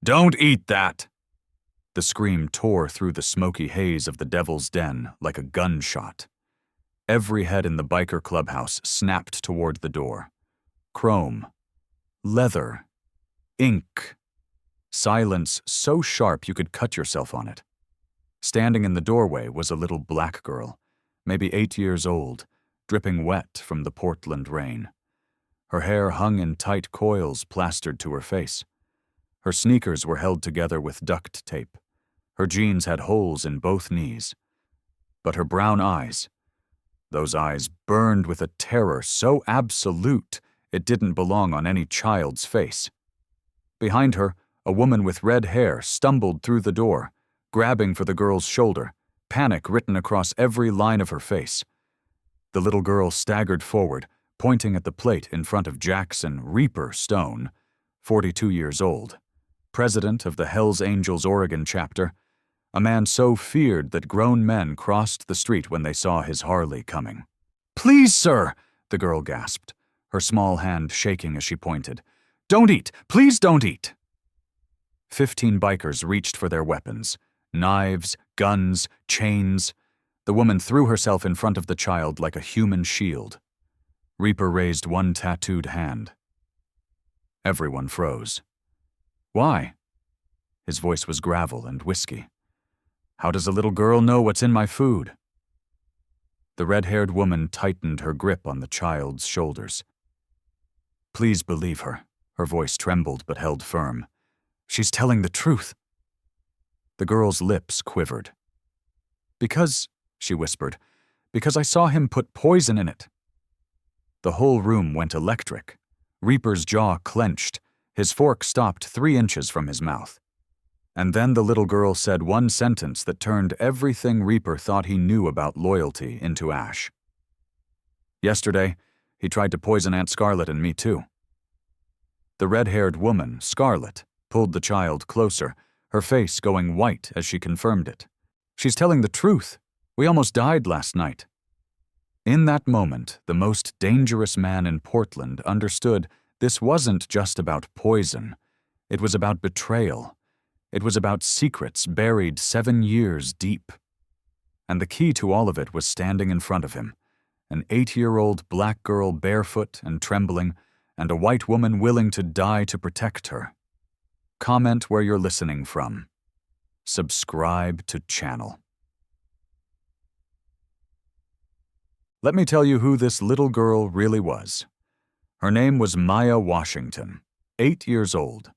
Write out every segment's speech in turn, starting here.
"Don't eat that!" The scream tore through the smoky haze of the Devil's Den like a gunshot. Every head in the biker clubhouse snapped toward the door. Chrome. Leather. Ink. Silence so sharp you could cut yourself on it. Standing in the doorway was a little black girl, maybe 8 years old, dripping wet from the Portland rain. Her hair hung in tight coils plastered to her face. Her sneakers were held together with duct tape. Her jeans had holes in both knees. But her brown eyes, those eyes burned with a terror so absolute it didn't belong on any child's face. Behind her, a woman with red hair stumbled through the door, grabbing for the girl's shoulder, panic written across every line of her face. The little girl staggered forward, pointing at the plate in front of Jackson Reaper Stone, 42 years old, president of the Hells Angels Oregon chapter, a man so feared that grown men crossed the street when they saw his Harley coming. "Please, sir," the girl gasped, her small hand shaking as she pointed. "Don't eat! Please don't eat!" 15 bikers reached for their weapons. Knives, guns, chains. The woman threw herself in front of the child like a human shield. Reaper raised one tattooed hand. Everyone froze. "Why?" His voice was gravel and whiskey. "How does a little girl know what's in my food?" The red-haired woman tightened her grip on the child's shoulders. "Please believe her." Her voice trembled but held firm. "She's telling the truth." The girl's lips quivered. "Because," she whispered, "because I saw him put poison in it." The whole room went electric. Reaper's jaw clenched. His fork stopped 3 inches from his mouth. And then the little girl said one sentence that turned everything Reaper thought he knew about loyalty into ash. "Yesterday, he tried to poison Aunt Scarlett and me too." The red-haired woman, Scarlett, pulled the child closer, her face going white as she confirmed it. "She's telling the truth. We almost died last night." In that moment, the most dangerous man in Portland understood this wasn't just about poison. It was about betrayal. It was about secrets buried 7 years deep. And the key to all of it was standing in front of him, an 8-year-old black girl barefoot and trembling, and a white woman willing to die to protect her. Comment where you're listening from. Subscribe to channel. Let me tell you who this little girl really was. Her name was Maya Washington, 8 years old.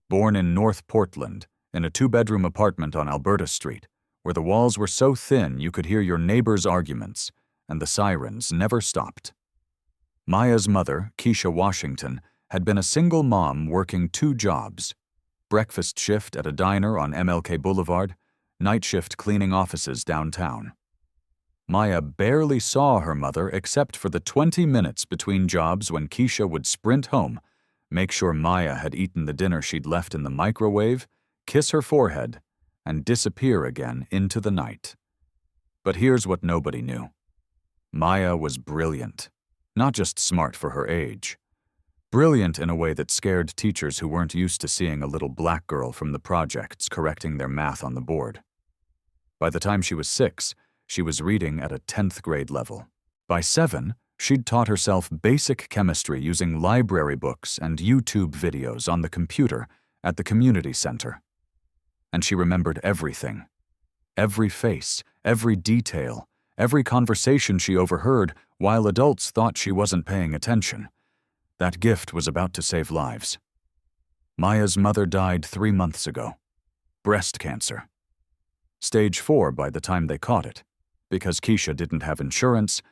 Born in North Portland, in a 2-bedroom apartment on Alberta Street, where the walls were so thin you could hear your neighbors' arguments, and the sirens never stopped. Maya's mother, Keisha Washington, had been a single mom working 2 jobs: breakfast shift at a diner on MLK Boulevard, night shift cleaning offices downtown. Maya barely saw her mother except for the 20 minutes between jobs when Keisha would sprint home, make sure Maya had eaten the dinner she'd left in the microwave, kiss her forehead, and disappear again into the night. But here's what nobody knew. Maya was brilliant, not just smart for her age. Brilliant in a way that scared teachers who weren't used to seeing a little black girl from the projects correcting their math on the board. By the time she was 6, she was reading at a 10th grade level. By 7, she'd taught herself basic chemistry using library books and YouTube videos on the computer at the community center. And she remembered everything. Every face, every detail, every conversation she overheard while adults thought she wasn't paying attention. That gift was about to save lives. Maya's mother died 3 months ago. Breast cancer. Stage 4 by the time they caught it, because Keisha didn't have insurance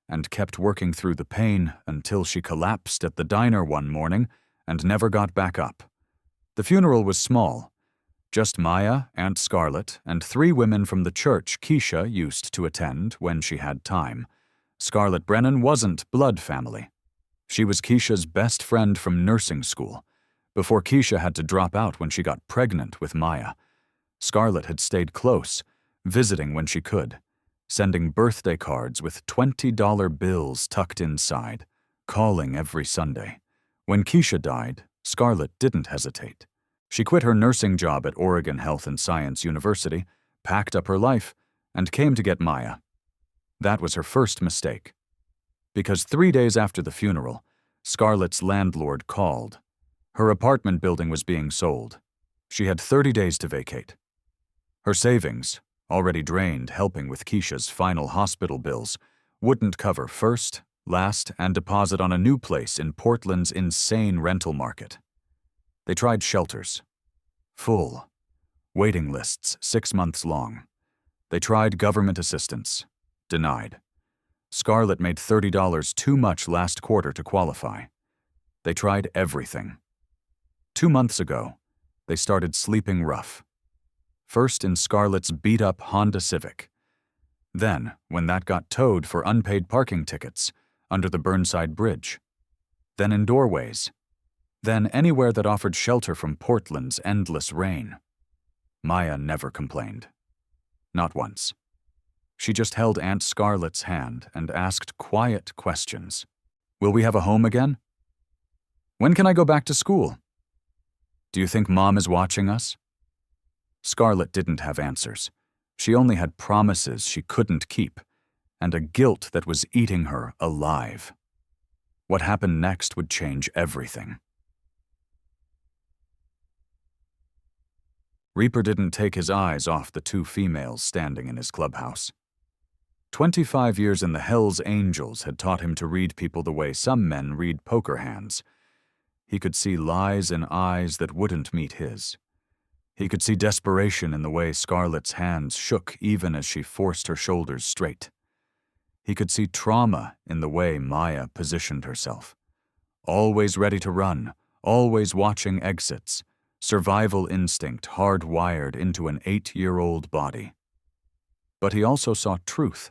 and kept working through the pain until she collapsed at the diner one morning and never got back up. The funeral was small. Just Maya, Aunt Scarlett, and 3 women from the church Keisha used to attend when she had time. Scarlett Brennan wasn't blood family. She was Keisha's best friend from nursing school, before Keisha had to drop out when she got pregnant with Maya. Scarlett had stayed close, visiting when she could, sending birthday cards with $20 bills tucked inside, calling every Sunday. When Keisha died, Scarlett didn't hesitate. She quit her nursing job at Oregon Health and Science University, packed up her life, and came to get Maya. That was her first mistake. Because 3 days after the funeral, Scarlett's landlord called. Her apartment building was being sold. She had 30 days to vacate. Her savings, already drained helping with Keisha's final hospital bills, wouldn't cover first, last, and deposit on a new place in Portland's insane rental market. They tried shelters. Full. Waiting lists 6 months long. They tried government assistance. Denied. Scarlett made $30 too much last quarter to qualify. They tried everything. 2 months ago, they started sleeping rough. First in Scarlett's beat-up Honda Civic. Then, when that got towed for unpaid parking tickets, under the Burnside Bridge. Then in doorways. Then anywhere that offered shelter from Portland's endless rain. Maya never complained. Not once. She just held Aunt Scarlett's hand and asked quiet questions. Will we have a home again? When can I go back to school? Do you think Mom is watching us? Scarlett didn't have answers. She only had promises she couldn't keep, and a guilt that was eating her alive. What happened next would change everything. Reaper didn't take his eyes off the 2 females standing in his clubhouse. 25 years in the Hells Angels had taught him to read people the way some men read poker hands. He could see lies in eyes that wouldn't meet his. He could see desperation in the way Scarlett's hands shook even as she forced her shoulders straight. He could see trauma in the way Maya positioned herself. Always ready to run, always watching exits, survival instinct hardwired into an 8-year-old body. But he also saw truth.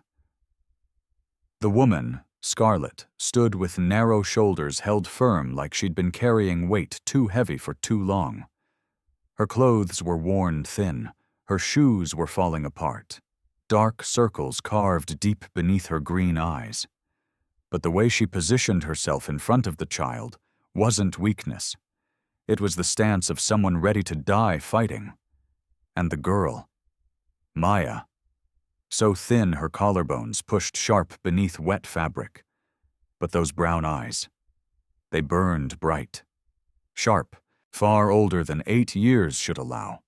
The woman, Scarlett, stood with narrow shoulders held firm like she'd been carrying weight too heavy for too long. Her clothes were worn thin, her shoes were falling apart, dark circles carved deep beneath her green eyes. But the way she positioned herself in front of the child wasn't weakness. It was the stance of someone ready to die fighting. And the girl, Maya, so thin her collarbones pushed sharp beneath wet fabric. But those brown eyes, they burned bright, sharp, far older than 8 years should allow.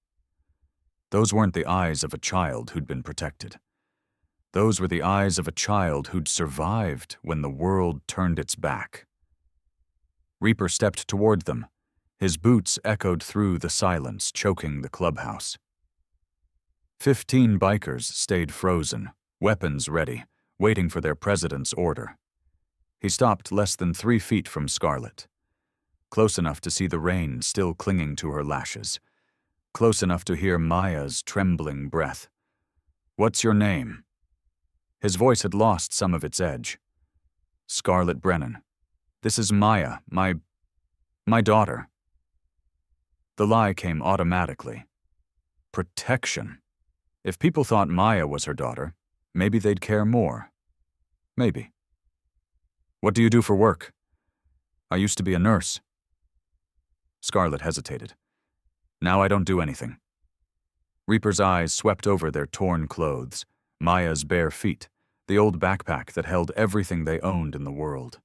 Those weren't the eyes of a child who'd been protected. Those were the eyes of a child who'd survived when the world turned its back. Reaper stepped toward them. His boots echoed through the silence, choking the clubhouse. 15 bikers stayed frozen, weapons ready, waiting for their president's order. He stopped less than 3 feet from Scarlett. Close enough to see the rain still clinging to her lashes. Close enough to hear Maya's trembling breath. "What's your name?" His voice had lost some of its edge. "Scarlett Brennan. This is Maya, my daughter." The lie came automatically. Protection. If people thought Maya was her daughter, maybe they'd care more. Maybe. "What do you do for work?" "I used to be a nurse." Scarlett hesitated. "Now I don't do anything." Reaper's eyes swept over their torn clothes, Maya's bare feet, the old backpack that held everything they owned in the world.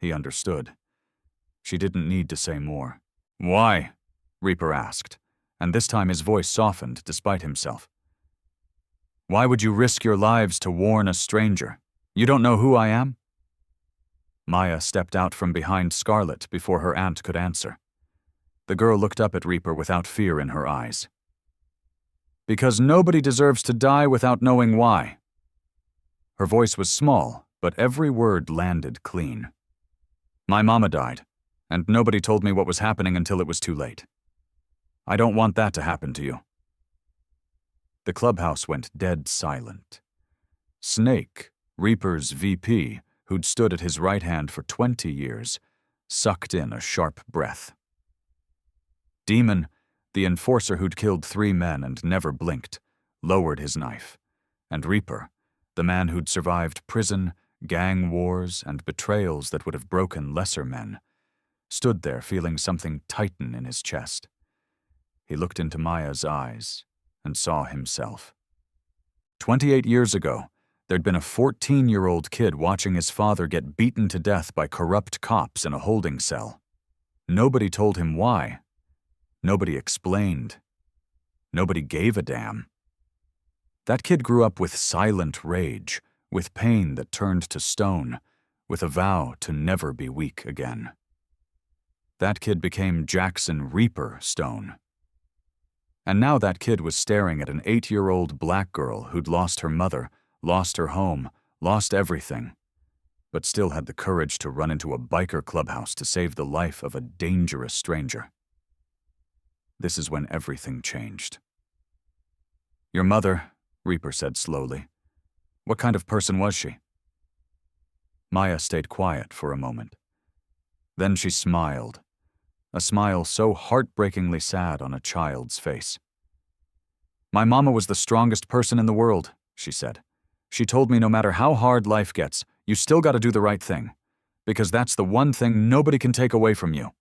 He understood. She didn't need to say more. "Why?" Reaper asked, and this time his voice softened despite himself. "Why would you risk your lives to warn a stranger? You don't know who I am?" Maya stepped out from behind Scarlett before her aunt could answer. The girl looked up at Reaper without fear in her eyes. "Because nobody deserves to die without knowing why." Her voice was small, but every word landed clean. "My mama died, and nobody told me what was happening until it was too late. I don't want that to happen to you." The clubhouse went dead silent. Snake, Reaper's VP, who'd stood at his right hand for 20 years, sucked in a sharp breath. Demon, the enforcer who'd killed 3 men and never blinked, lowered his knife, and Reaper, the man who'd survived prison, gang wars, and betrayals that would have broken lesser men, stood there feeling something tighten in his chest. He looked into Maya's eyes and saw himself. 28 years ago, there'd been a 14-year-old kid watching his father get beaten to death by corrupt cops in a holding cell. Nobody told him why. Nobody explained. Nobody gave a damn. That kid grew up with silent rage, with pain that turned to stone, with a vow to never be weak again. That kid became Jackson Reaper Stone. And now that kid was staring at an 8-year-old black girl who'd lost her mother, lost her home, lost everything, but still had the courage to run into a biker clubhouse to save the life of a dangerous stranger. This is when everything changed. "Your mother," Reaper said slowly. "What kind of person was she?" Maya stayed quiet for a moment. Then she smiled, a smile so heartbreakingly sad on a child's face. "My mama was the strongest person in the world," she said. "She told me no matter how hard life gets, you still gotta do the right thing, because that's the one thing nobody can take away from you."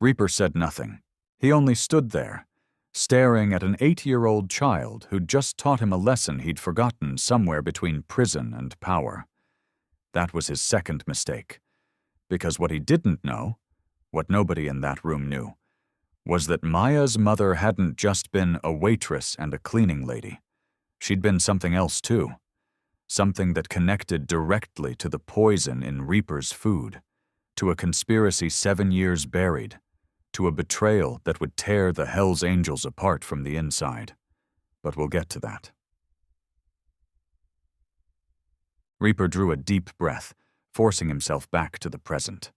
Reaper said nothing. He only stood there, staring at an 8-year-old child who'd just taught him a lesson he'd forgotten somewhere between prison and power. That was his second mistake, because what he didn't know, what nobody in that room knew, was that Maya's mother hadn't just been a waitress and a cleaning lady. She'd been something else too, something that connected directly to the poison in Reaper's food, to a conspiracy 7 years buried, to a betrayal that would tear the Hell's Angels apart from the inside. But we'll get to that. Reaper drew a deep breath, forcing himself back to the present.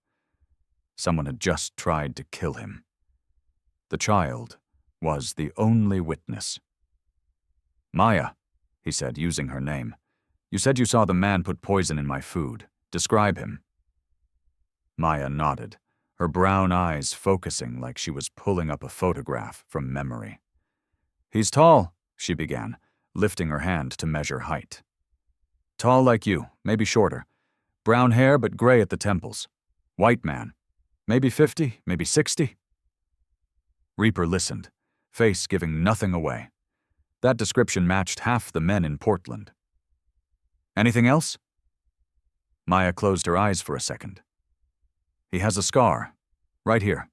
Someone had just tried to kill him. The child was the only witness. "Maya," he said, using her name, "you said you saw the man put poison in my food. Describe him." Maya nodded, her brown eyes focusing like she was pulling up a photograph from memory. "He's tall," she began, lifting her hand to measure height. "Tall like you, maybe shorter. Brown hair but gray at the temples. White man. Maybe 50, maybe 60. Reaper listened, face giving nothing away. That description matched half the men in Portland. "Anything else?" Maya closed her eyes for a second. "He has a scar, right here."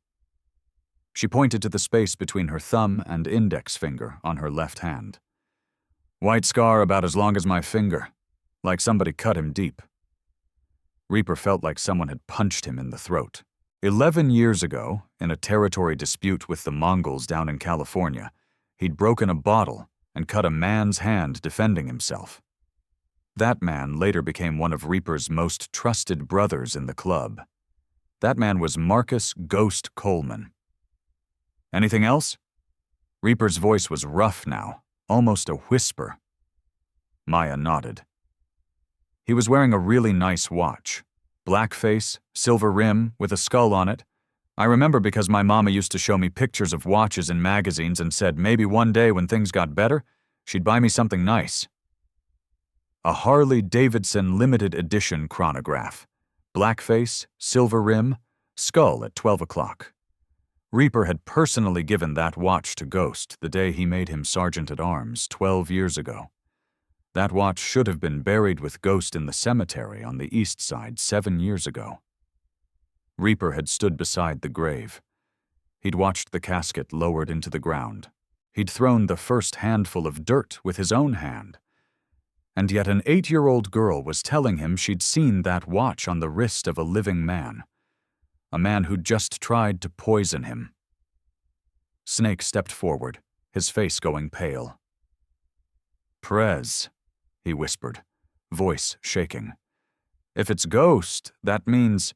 She pointed to the space between her thumb and index finger on her left hand. "White scar about as long as my finger, like somebody cut him deep." Reaper felt like someone had punched him in the throat. 11 years ago, in a territory dispute with the Mongols down in California, he'd broken a bottle and cut a man's hand defending himself. That man later became one of Reaper's most trusted brothers in the club. That man was Marcus Ghost Coleman. "Anything else?" Reaper's voice was rough now, almost a whisper. Maya nodded. "He was wearing a really nice watch. Black face, silver rim, with a skull on it. I remember because my mama used to show me pictures of watches in magazines and said maybe one day when things got better, she'd buy me something nice." A Harley-Davidson limited edition chronograph. Black face, silver rim, skull at 12 o'clock. Reaper had personally given that watch to Ghost the day he made him Sergeant-at-Arms 12 years ago. That watch should have been buried with Ghost in the cemetery on the east side 7 years ago. Reaper had stood beside the grave. He'd watched the casket lowered into the ground. He'd thrown the first handful of dirt with his own hand. And yet an 8-year-old girl was telling him she'd seen that watch on the wrist of a living man. A man who'd just tried to poison him. Snake stepped forward, his face going pale. "Prez," he whispered, voice shaking. "If it's Ghost, that means—"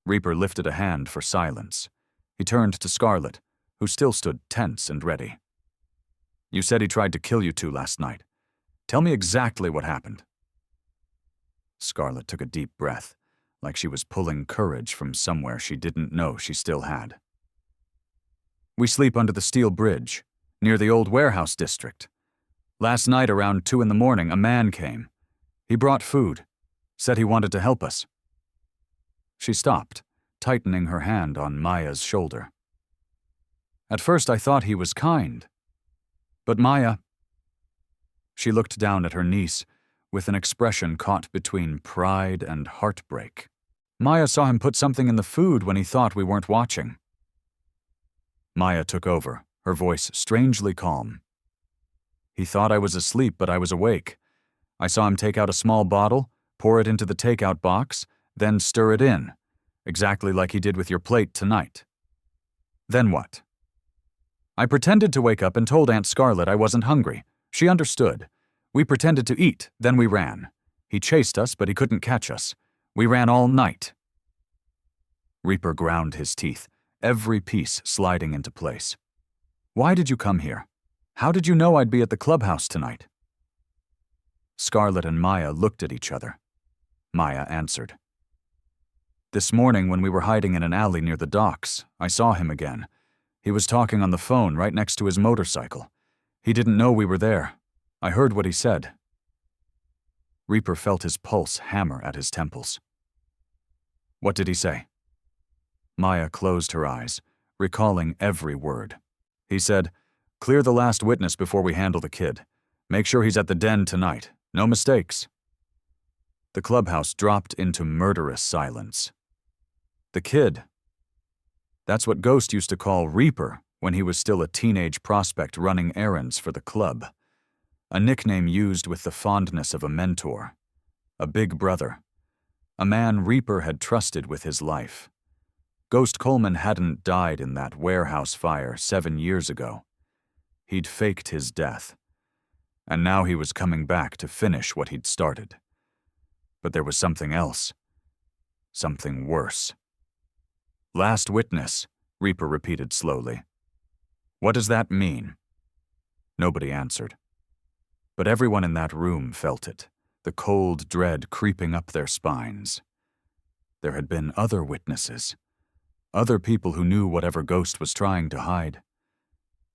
Reaper lifted a hand for silence. He turned to Scarlet, who still stood tense and ready. "You said he tried to kill you two last night. Tell me exactly what happened." Scarlet took a deep breath, like she was pulling courage from somewhere she didn't know she still had. "We sleep under the steel bridge, near the old warehouse district. Last night around 2 in the morning, a man came. He brought food, said he wanted to help us." She stopped, tightening her hand on Maya's shoulder. At first I thought he was kind. But Maya... She looked down at her niece with an expression caught between pride and heartbreak. Maya saw him put something in the food when he thought we weren't watching. Maya took over, her voice strangely calm. He thought I was asleep, but I was awake. I saw him take out a small bottle, pour it into the takeout box, then stir it in, exactly like he did with your plate tonight. Then what? I pretended to wake up and told Aunt Scarlett I wasn't hungry. She understood. We pretended to eat, then we ran. He chased us, but he couldn't catch us. We ran all night. Reaper ground his teeth, every piece sliding into place. Why did you come here? How did you know I'd be at the clubhouse tonight? Scarlett and Maya looked at each other. Maya answered. This morning when we were hiding in an alley near the docks, I saw him again. He was talking on the phone right next to his motorcycle. He didn't know we were there. I heard what he said. Reaper felt his pulse hammer at his temples. What did he say? Maya closed her eyes, recalling every word. He said, "Clear the last witness before we handle the kid. Make sure he's at the den tonight. No mistakes." The clubhouse dropped into murderous silence. The kid. That's what Ghost used to call Reaper when he was still a teenage prospect running errands for the club. A nickname used with the fondness of a mentor, a big brother, a man Reaper had trusted with his life. Ghost Coleman hadn't died in that warehouse fire 7 years ago. He'd faked his death, and now he was coming back to finish what he'd started. But there was something else, something worse. Last witness, Reaper repeated slowly. What does that mean? Nobody answered. But everyone in that room felt it, the cold dread creeping up their spines. There had been other witnesses, other people who knew whatever Ghost was trying to hide,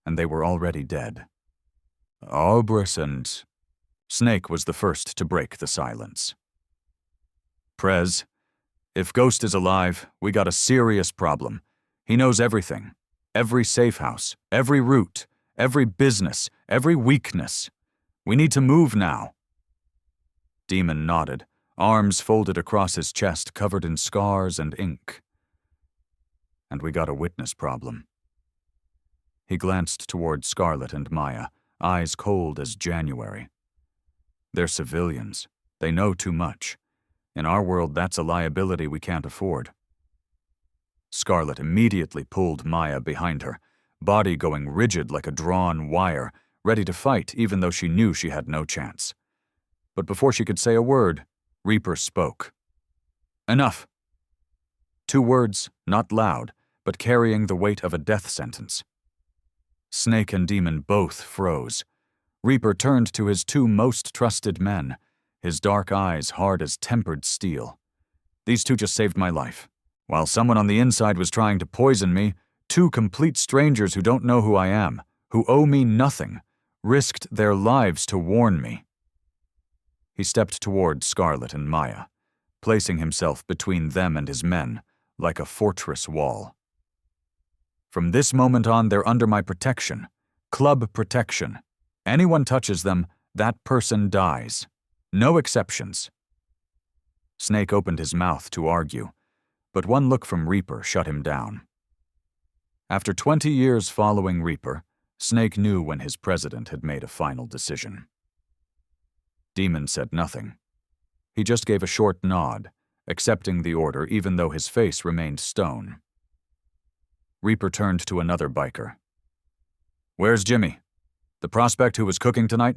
and they were already dead. Obris and... Snake was the first to break the silence. Prez, if Ghost is alive, we got a serious problem. He knows everything. Every safe house, every route, every business, every weakness. We need to move now. Demon nodded, arms folded across his chest covered in scars and ink. And we got a witness problem. He glanced toward Scarlett and Maya, eyes cold as January. They're civilians. They know too much. In our world, that's a liability we can't afford. Scarlett immediately pulled Maya behind her, body going rigid like a drawn wire, ready to fight even though she knew she had no chance. But before she could say a word, Reaper spoke. Enough. 2 words, not loud, but carrying the weight of a death sentence. Snake and Demon both froze. Reaper turned to his 2 most trusted men, his dark eyes hard as tempered steel. These 2 just saved my life. While someone on the inside was trying to poison me, 2 complete strangers who don't know who I am, who owe me nothing, risked their lives to warn me. He stepped toward Scarlett and Maya, placing himself between them and his men, like a fortress wall. From this moment on, they're under my protection, club protection. Anyone touches them, that person dies. No exceptions. Snake opened his mouth to argue, but one look from Reaper shut him down. After 20 years following Reaper, Snake knew when his president had made a final decision. Demon said nothing. He just gave a short nod, accepting the order even though his face remained stone. Reaper turned to another biker. Where's Jimmy? The prospect who was cooking tonight?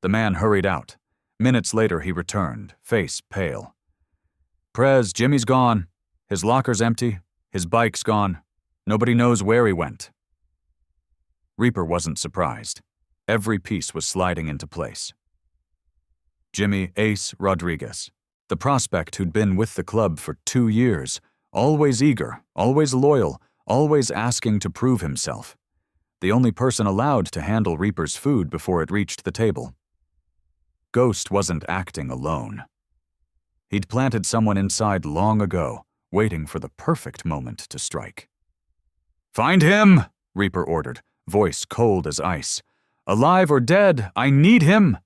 The man hurried out. Minutes later he returned, face pale. Prez, Jimmy's gone. His locker's empty. His bike's gone. Nobody knows where he went. Reaper wasn't surprised. Every piece was sliding into place. Jimmy Ace Rodriguez, the prospect who'd been with the club for 2 years, always eager, always loyal, always asking to prove himself. The only person allowed to handle Reaper's food before it reached the table. Ghost wasn't acting alone. He'd planted someone inside long ago, waiting for the perfect moment to strike. "Find him!" Reaper ordered, voice cold as ice. "Alive or dead, I need him!"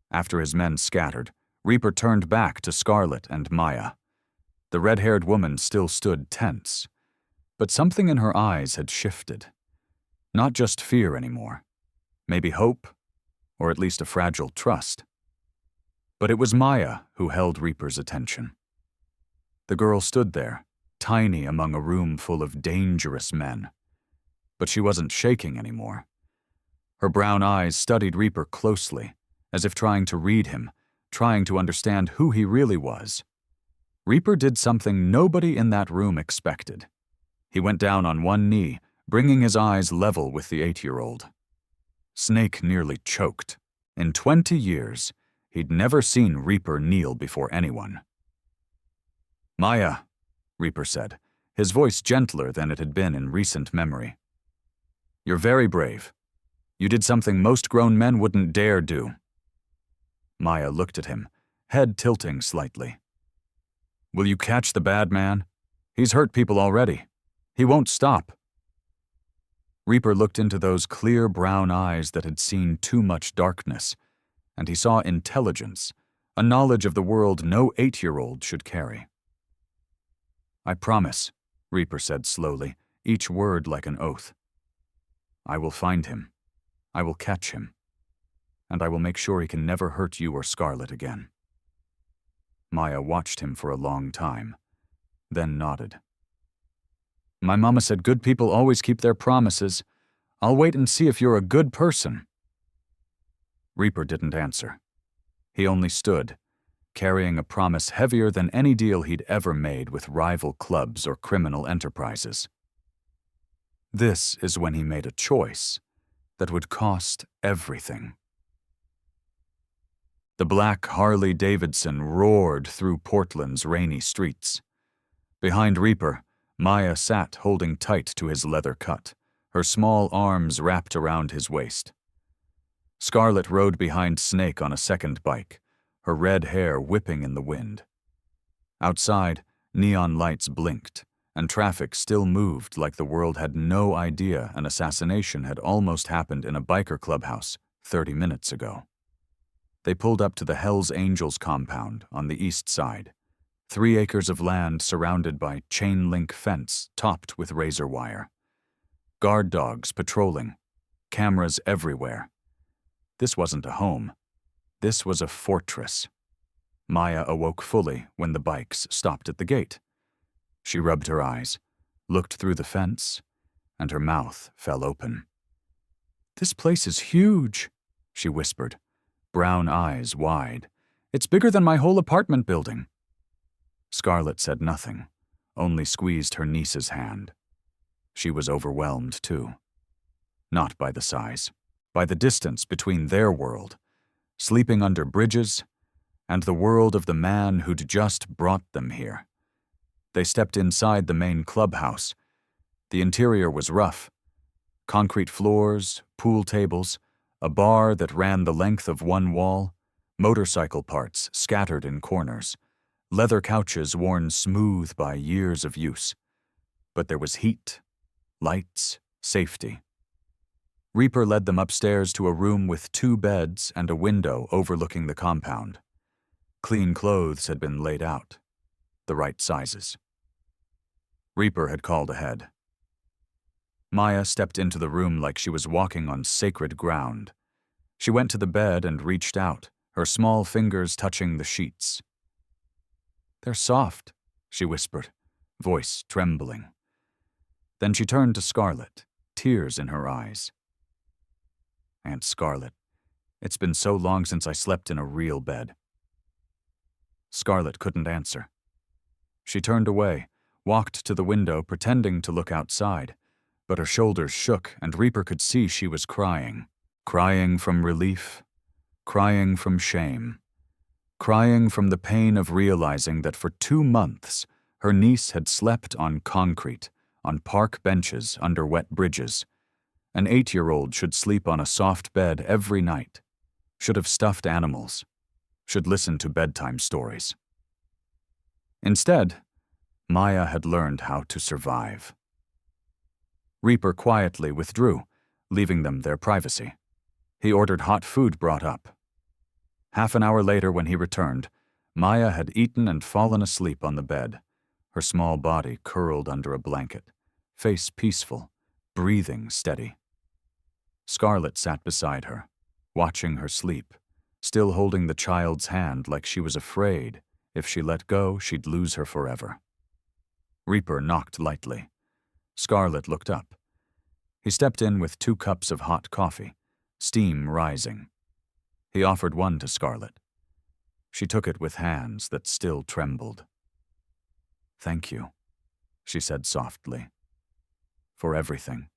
After his men scattered, Reaper turned back to Scarlet and Maya. The red-haired woman still stood tense, but something in her eyes had shifted. Not just fear anymore. Maybe hope, or at least a fragile trust. But it was Maya who held Reaper's attention. The girl stood there, tiny among a room full of dangerous men. But she wasn't shaking anymore. Her brown eyes studied Reaper closely, as if trying to read him, trying to understand who he really was. Reaper did something nobody in that room expected. He went down on one knee, bringing his eyes level with the 8-year-old. Snake nearly choked. In 20 years, he'd never seen Reaper kneel before anyone. "Maya," Reaper said, his voice gentler than it had been in recent memory. "You're very brave. You did something most grown men wouldn't dare do." Maya looked at him, head tilting slightly. "Will you catch the bad man? He's hurt people already. He won't stop." Reaper looked into those clear brown eyes that had seen too much darkness, and he saw intelligence, a knowledge of the world no 8-year-old should carry. "I promise," Reaper said slowly, each word like an oath. "I will find him. I will catch him. And I will make sure he can never hurt you or Scarlet again." Maya watched him for a long time, then nodded. "My mama said good people always keep their promises. I'll wait and see if you're a good person." Reaper didn't answer. He only stood, carrying a promise heavier than any deal he'd ever made with rival clubs or criminal enterprises. This is when he made a choice that would cost everything. The black Harley-Davidson roared through Portland's rainy streets. Behind Reaper, Maya sat holding tight to his leather cut, her small arms wrapped around his waist. Scarlet rode behind Snake on a second bike, her red hair whipping in the wind. Outside, neon lights blinked, and traffic still moved like the world had no idea an assassination had almost happened in a biker clubhouse 30 minutes ago. They pulled up to the Hells Angels compound on the east side, 3 acres of land surrounded by chain-link fence topped with razor wire. Guard dogs patrolling, cameras everywhere. This wasn't a home. This was a fortress. Maya awoke fully when the bikes stopped at the gate. She rubbed her eyes, looked through the fence, and her mouth fell open. "This place is huge," she whispered, brown eyes wide. "It's bigger than my whole apartment building." Scarlet said nothing, only squeezed her niece's hand. She was overwhelmed, too. Not by the size, by the distance between their world, sleeping under bridges, and the world of the man who'd just brought them here. They stepped inside the main clubhouse. The interior was rough. Concrete floors, pool tables, a bar that ran the length of one wall, motorcycle parts scattered in corners, leather couches worn smooth by years of use. But there was heat, lights, safety. Reaper led them upstairs to a room with 2 beds and a window overlooking the compound. Clean clothes had been laid out, the right sizes. Reaper had called ahead. Maya stepped into the room like she was walking on sacred ground. She went to the bed and reached out, her small fingers touching the sheets. "They're soft," she whispered, voice trembling. Then she turned to Scarlet, tears in her eyes. "Aunt Scarlet, it's been so long since I slept in a real bed." Scarlet couldn't answer. She turned away, walked to the window pretending to look outside, but her shoulders shook and Reaper could see she was crying. Crying from relief, crying from shame, crying from the pain of realizing that for 2 months her niece had slept on concrete, on park benches under wet bridges. An 8-year-old should sleep on a soft bed every night, should have stuffed animals, should listen to bedtime stories. Instead, Maya had learned how to survive. Reaper quietly withdrew, leaving them their privacy. He ordered hot food brought up. Half an hour later, when he returned, Maya had eaten and fallen asleep on the bed, her small body curled under a blanket, face peaceful, breathing steady. Scarlett sat beside her, watching her sleep, still holding the child's hand like she was afraid if she let go, she'd lose her forever. Reaper knocked lightly. Scarlett looked up. He stepped in with 2 cups of hot coffee, steam rising. He offered one to Scarlett. She took it with hands that still trembled. "Thank you," she said softly. "For everything."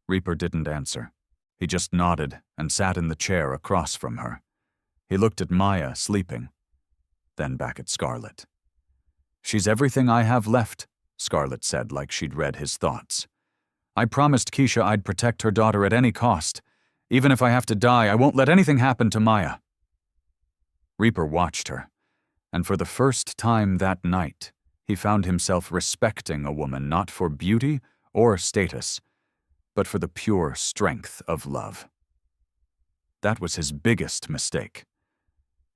Reaper didn't answer. He just nodded and sat in the chair across from her. He looked at Maya, sleeping, then back at Scarlett. "She's everything I have left," Scarlett said like she'd read his thoughts. "I promised Keisha I'd protect her daughter at any cost. Even if I have to die, I won't let anything happen to Maya." Reaper watched her, and for the first time that night, he found himself respecting a woman not for beauty or status, but for the pure strength of love. That was his biggest mistake.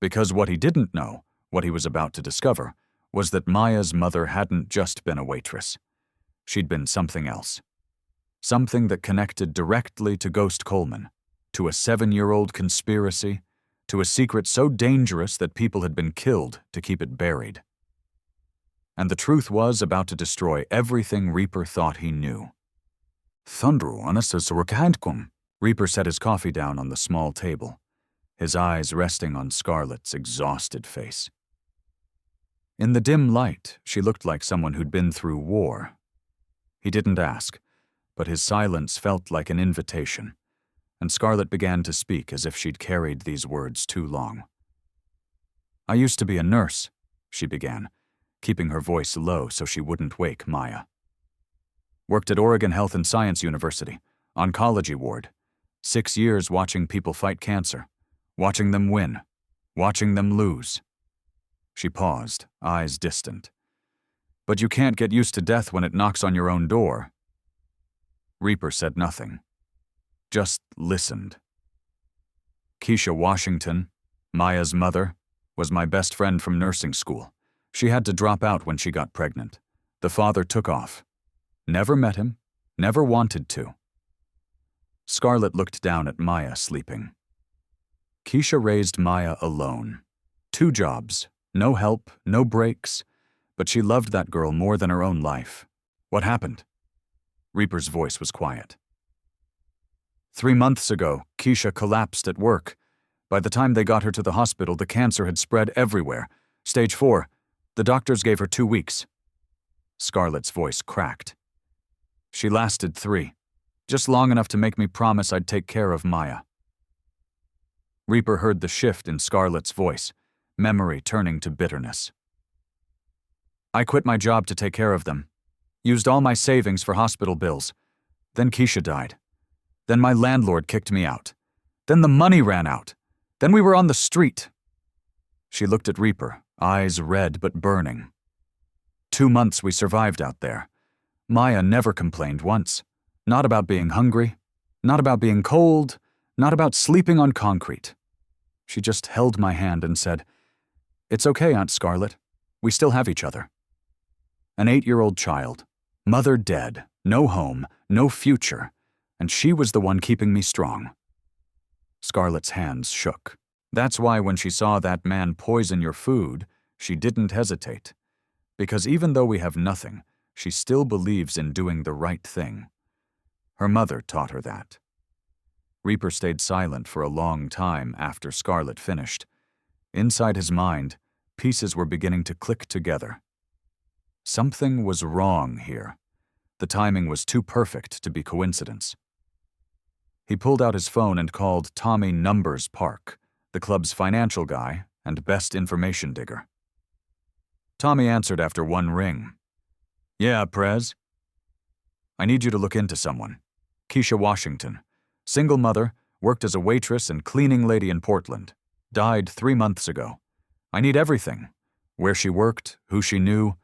Because what he didn't know, what he was about to discover, was that Maya's mother hadn't just been a waitress. She'd been something else. Something that connected directly to Ghost Coleman, to a 7-year-old conspiracy, to a secret so dangerous that people had been killed to keep it buried. And the truth was about to destroy everything Reaper thought he knew. Reaper set his coffee down on the small table, his eyes resting on Scarlett's exhausted face. In the dim light, she looked like someone who'd been through war. He didn't ask, but his silence felt like an invitation, and Scarlett began to speak as if she'd carried these words too long. "I used to be a nurse," she began, keeping her voice low so she wouldn't wake Maya. "Worked at Oregon Health and Science University, oncology ward. 6 years watching people fight cancer, watching them win, watching them lose." She paused, eyes distant. "But you can't get used to death when it knocks on your own door." Reaper said nothing, just listened. "Keisha Washington, Maya's mother, was my best friend from nursing school. She had to drop out when she got pregnant. The father took off. Never met him, never wanted to." Scarlett looked down at Maya sleeping. Keisha raised Maya alone. 2 jobs, no help, no breaks, but she loved that girl more than her own life. "What happened?" Reaper's voice was quiet. 3 months ago, Keisha collapsed at work. By the time they got her to the hospital, the cancer had spread everywhere. Stage 4. The doctors gave her 2 weeks. Scarlett's voice cracked. "She lasted 3, just long enough to make me promise I'd take care of Maya." Reaper heard the shift in Scarlett's voice, memory turning to bitterness. "I quit my job to take care of them. Used all my savings for hospital bills. Then Keisha died. Then my landlord kicked me out. Then the money ran out. Then we were on the street." She looked at Reaper, eyes red but burning. 2 months we survived out there. Maya never complained once. Not about being hungry, not about being cold, not about sleeping on concrete. She just held my hand and said, 'It's okay, Aunt Scarlett. We still have each other.' An 8-year-old child, mother dead, no home, no future, and she was the one keeping me strong." Scarlett's hands shook. That's why when she saw that man poison your food, she didn't hesitate. Because even though we have nothing, she still believes in doing the right thing. Her mother taught her that. Reaper stayed silent for a long time after Scarlett finished. Inside his mind, pieces were beginning to click together. Something was wrong here. The timing was too perfect to be coincidence. He pulled out his phone and called Tommy Numbers Park, the club's financial guy and best information digger. Tommy answered after 1 ring. "Yeah, Prez? I need you to look into someone. Keisha Washington. Single mother, worked as a waitress and cleaning lady in Portland. Died 3 months ago. I need everything. Where she worked, who she knew,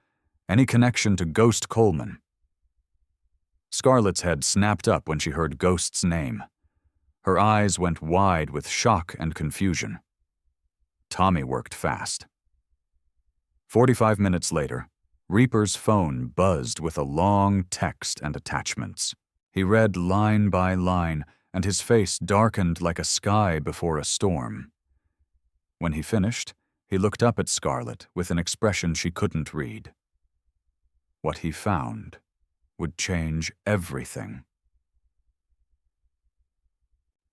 any connection to Ghost Coleman." Scarlett's head snapped up when she heard Ghost's name. Her eyes went wide with shock and confusion. Tommy worked fast. 45 minutes later, Reaper's phone buzzed with a long text and attachments. He read line by line, and his face darkened like a sky before a storm. When he finished, he looked up at Scarlett with an expression she couldn't read. What he found would change everything.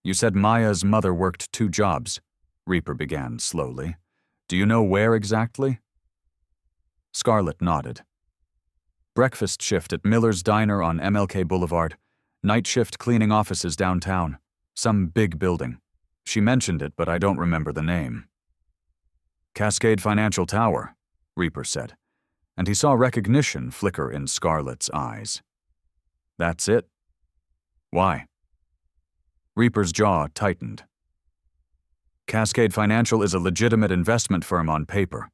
"You said Maya's mother worked 2 jobs," Reaper began slowly. "Do you know where exactly?" Scarlett nodded. "Breakfast shift at Miller's Diner on MLK Boulevard. Night shift cleaning offices downtown. Some big building. She mentioned it, but I don't remember the name." "Cascade Financial Tower," Reaper said, and he saw recognition flicker in Scarlett's eyes. "That's it? Why?" Reaper's jaw tightened. "Cascade Financial is a legitimate investment firm on paper.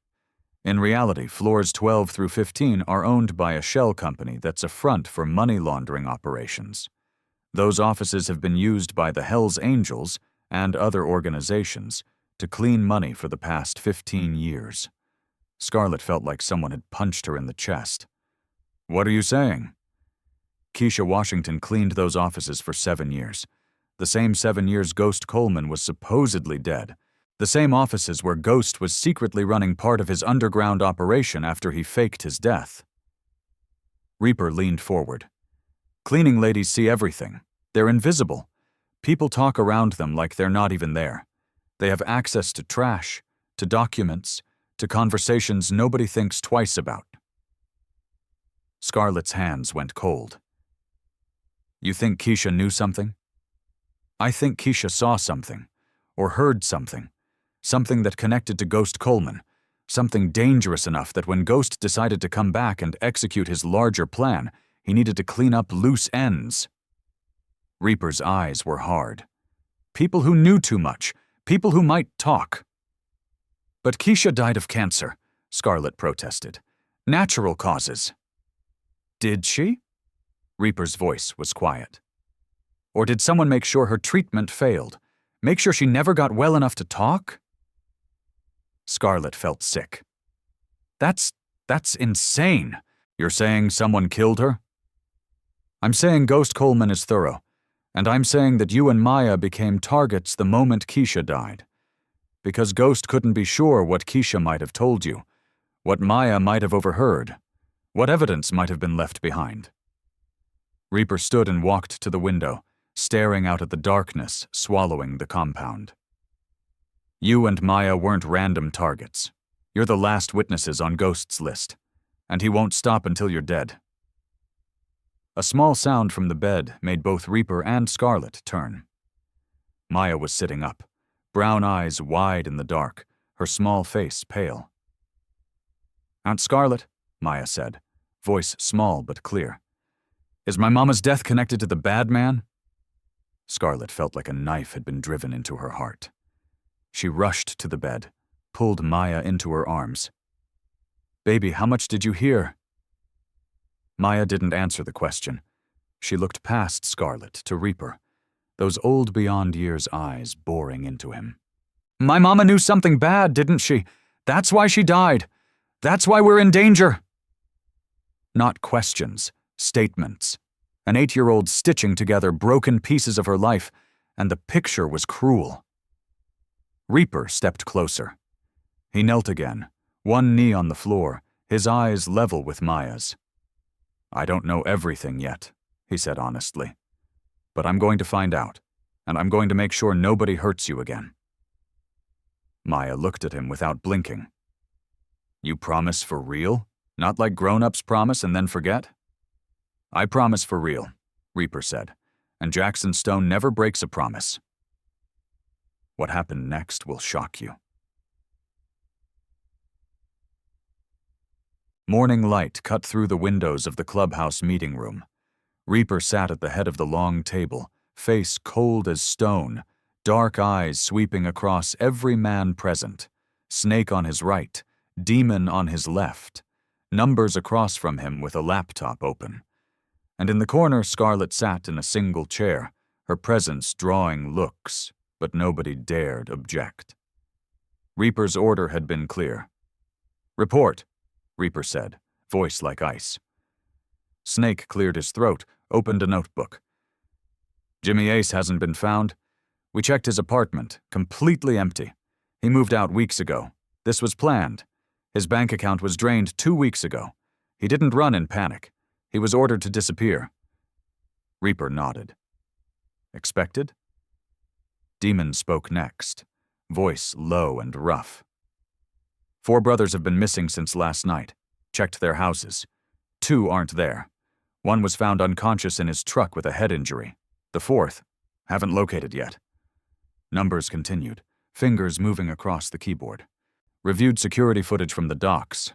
In reality, floors 12 through 15 are owned by a shell company that's a front for money laundering operations. Those offices have been used by the Hells Angels and other organizations to clean money for the past 15 years. Scarlett felt like someone had punched her in the chest. "What are you saying?" "Keisha Washington cleaned those offices for 7 years. The same 7 years Ghost Coleman was supposedly dead. The same offices where Ghost was secretly running part of his underground operation after he faked his death." Reaper leaned forward. "Cleaning ladies see everything. They're invisible. People talk around them like they're not even there. They have access to trash, to documents, to conversations nobody thinks twice about." Scarlett's hands went cold. "You think Keisha knew something?" "I think Keisha saw something, or heard something. Something that connected to Ghost Coleman. Something dangerous enough that when Ghost decided to come back and execute his larger plan, he needed to clean up loose ends." Reaper's eyes were hard. "People who knew too much. People who might talk." "But Keisha died of cancer," Scarlett protested. "Natural causes." "Did she?" Reaper's voice was quiet. "Or did someone make sure her treatment failed? Make sure she never got well enough to talk?" Scarlett felt sick. That's insane. You're saying someone killed her?" "I'm saying Ghost Coleman is thorough, and I'm saying that you and Maya became targets the moment Keisha died. Because Ghost couldn't be sure what Keisha might have told you, what Maya might have overheard, what evidence might have been left behind." Reaper stood and walked to the window, staring out at the darkness swallowing the compound. "You and Maya weren't random targets. You're the last witnesses on Ghost's list, and he won't stop until you're dead." A small sound from the bed made both Reaper and Scarlett turn. Maya was sitting up, brown eyes wide in the dark, her small face pale. "Aunt Scarlett," Maya said, voice small but clear, "is my mama's death connected to the bad man?" Scarlett felt like a knife had been driven into her heart. She rushed to the bed, pulled Maya into her arms. "Baby, how much did you hear?" Maya didn't answer the question. She looked past Scarlett to Reaper, those old beyond years eyes boring into him. "My mama knew something bad, didn't she? That's why she died. That's why we're in danger." Not questions, statements. An 8-year-old stitching together broken pieces of her life, and the picture was cruel. Reaper stepped closer. He knelt again, one knee on the floor, his eyes level with Maya's. "I don't know everything yet," he said honestly. "But I'm going to find out, and I'm going to make sure nobody hurts you again." Maya looked at him without blinking. "You promise for real? Not like grown-ups promise and then forget?" "I promise for real," Reaper said, "and Jackson Stone never breaks a promise." What happened next will shock you. Morning light cut through the windows of the clubhouse meeting room. Reaper sat at the head of the long table, face cold as stone, dark eyes sweeping across every man present, Snake on his right, Demon on his left, Numbers across from him with a laptop open. And in the corner, Scarlett sat in a single chair, her presence drawing looks, but nobody dared object. Reaper's order had been clear. "Report," Reaper said, voice like ice. Snake cleared his throat, opened a notebook. "Jimmy Ace hasn't been found. We checked his apartment, completely empty. He moved out weeks ago. This was planned. His bank account was drained 2 weeks ago. He didn't run in panic. He was ordered to disappear." Reaper nodded. "Expected?" Demon spoke next, voice low and rough. "4 brothers have been missing since last night. Checked their houses. 2 aren't there. 1 was found unconscious in his truck with a head injury. The 4th, haven't located yet." Numbers continued, fingers moving across the keyboard. "Reviewed security footage from the docks.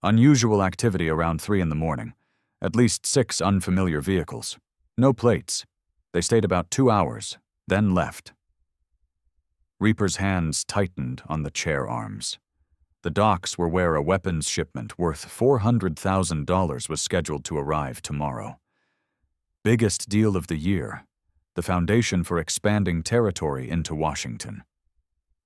Unusual activity around 3 in the morning. At least 6 unfamiliar vehicles. No plates. They stayed about 2 hours, then left." Reaper's hands tightened on the chair arms. The docks were where a weapons shipment worth $400,000 was scheduled to arrive tomorrow. Biggest deal of the year, the foundation for expanding territory into Washington.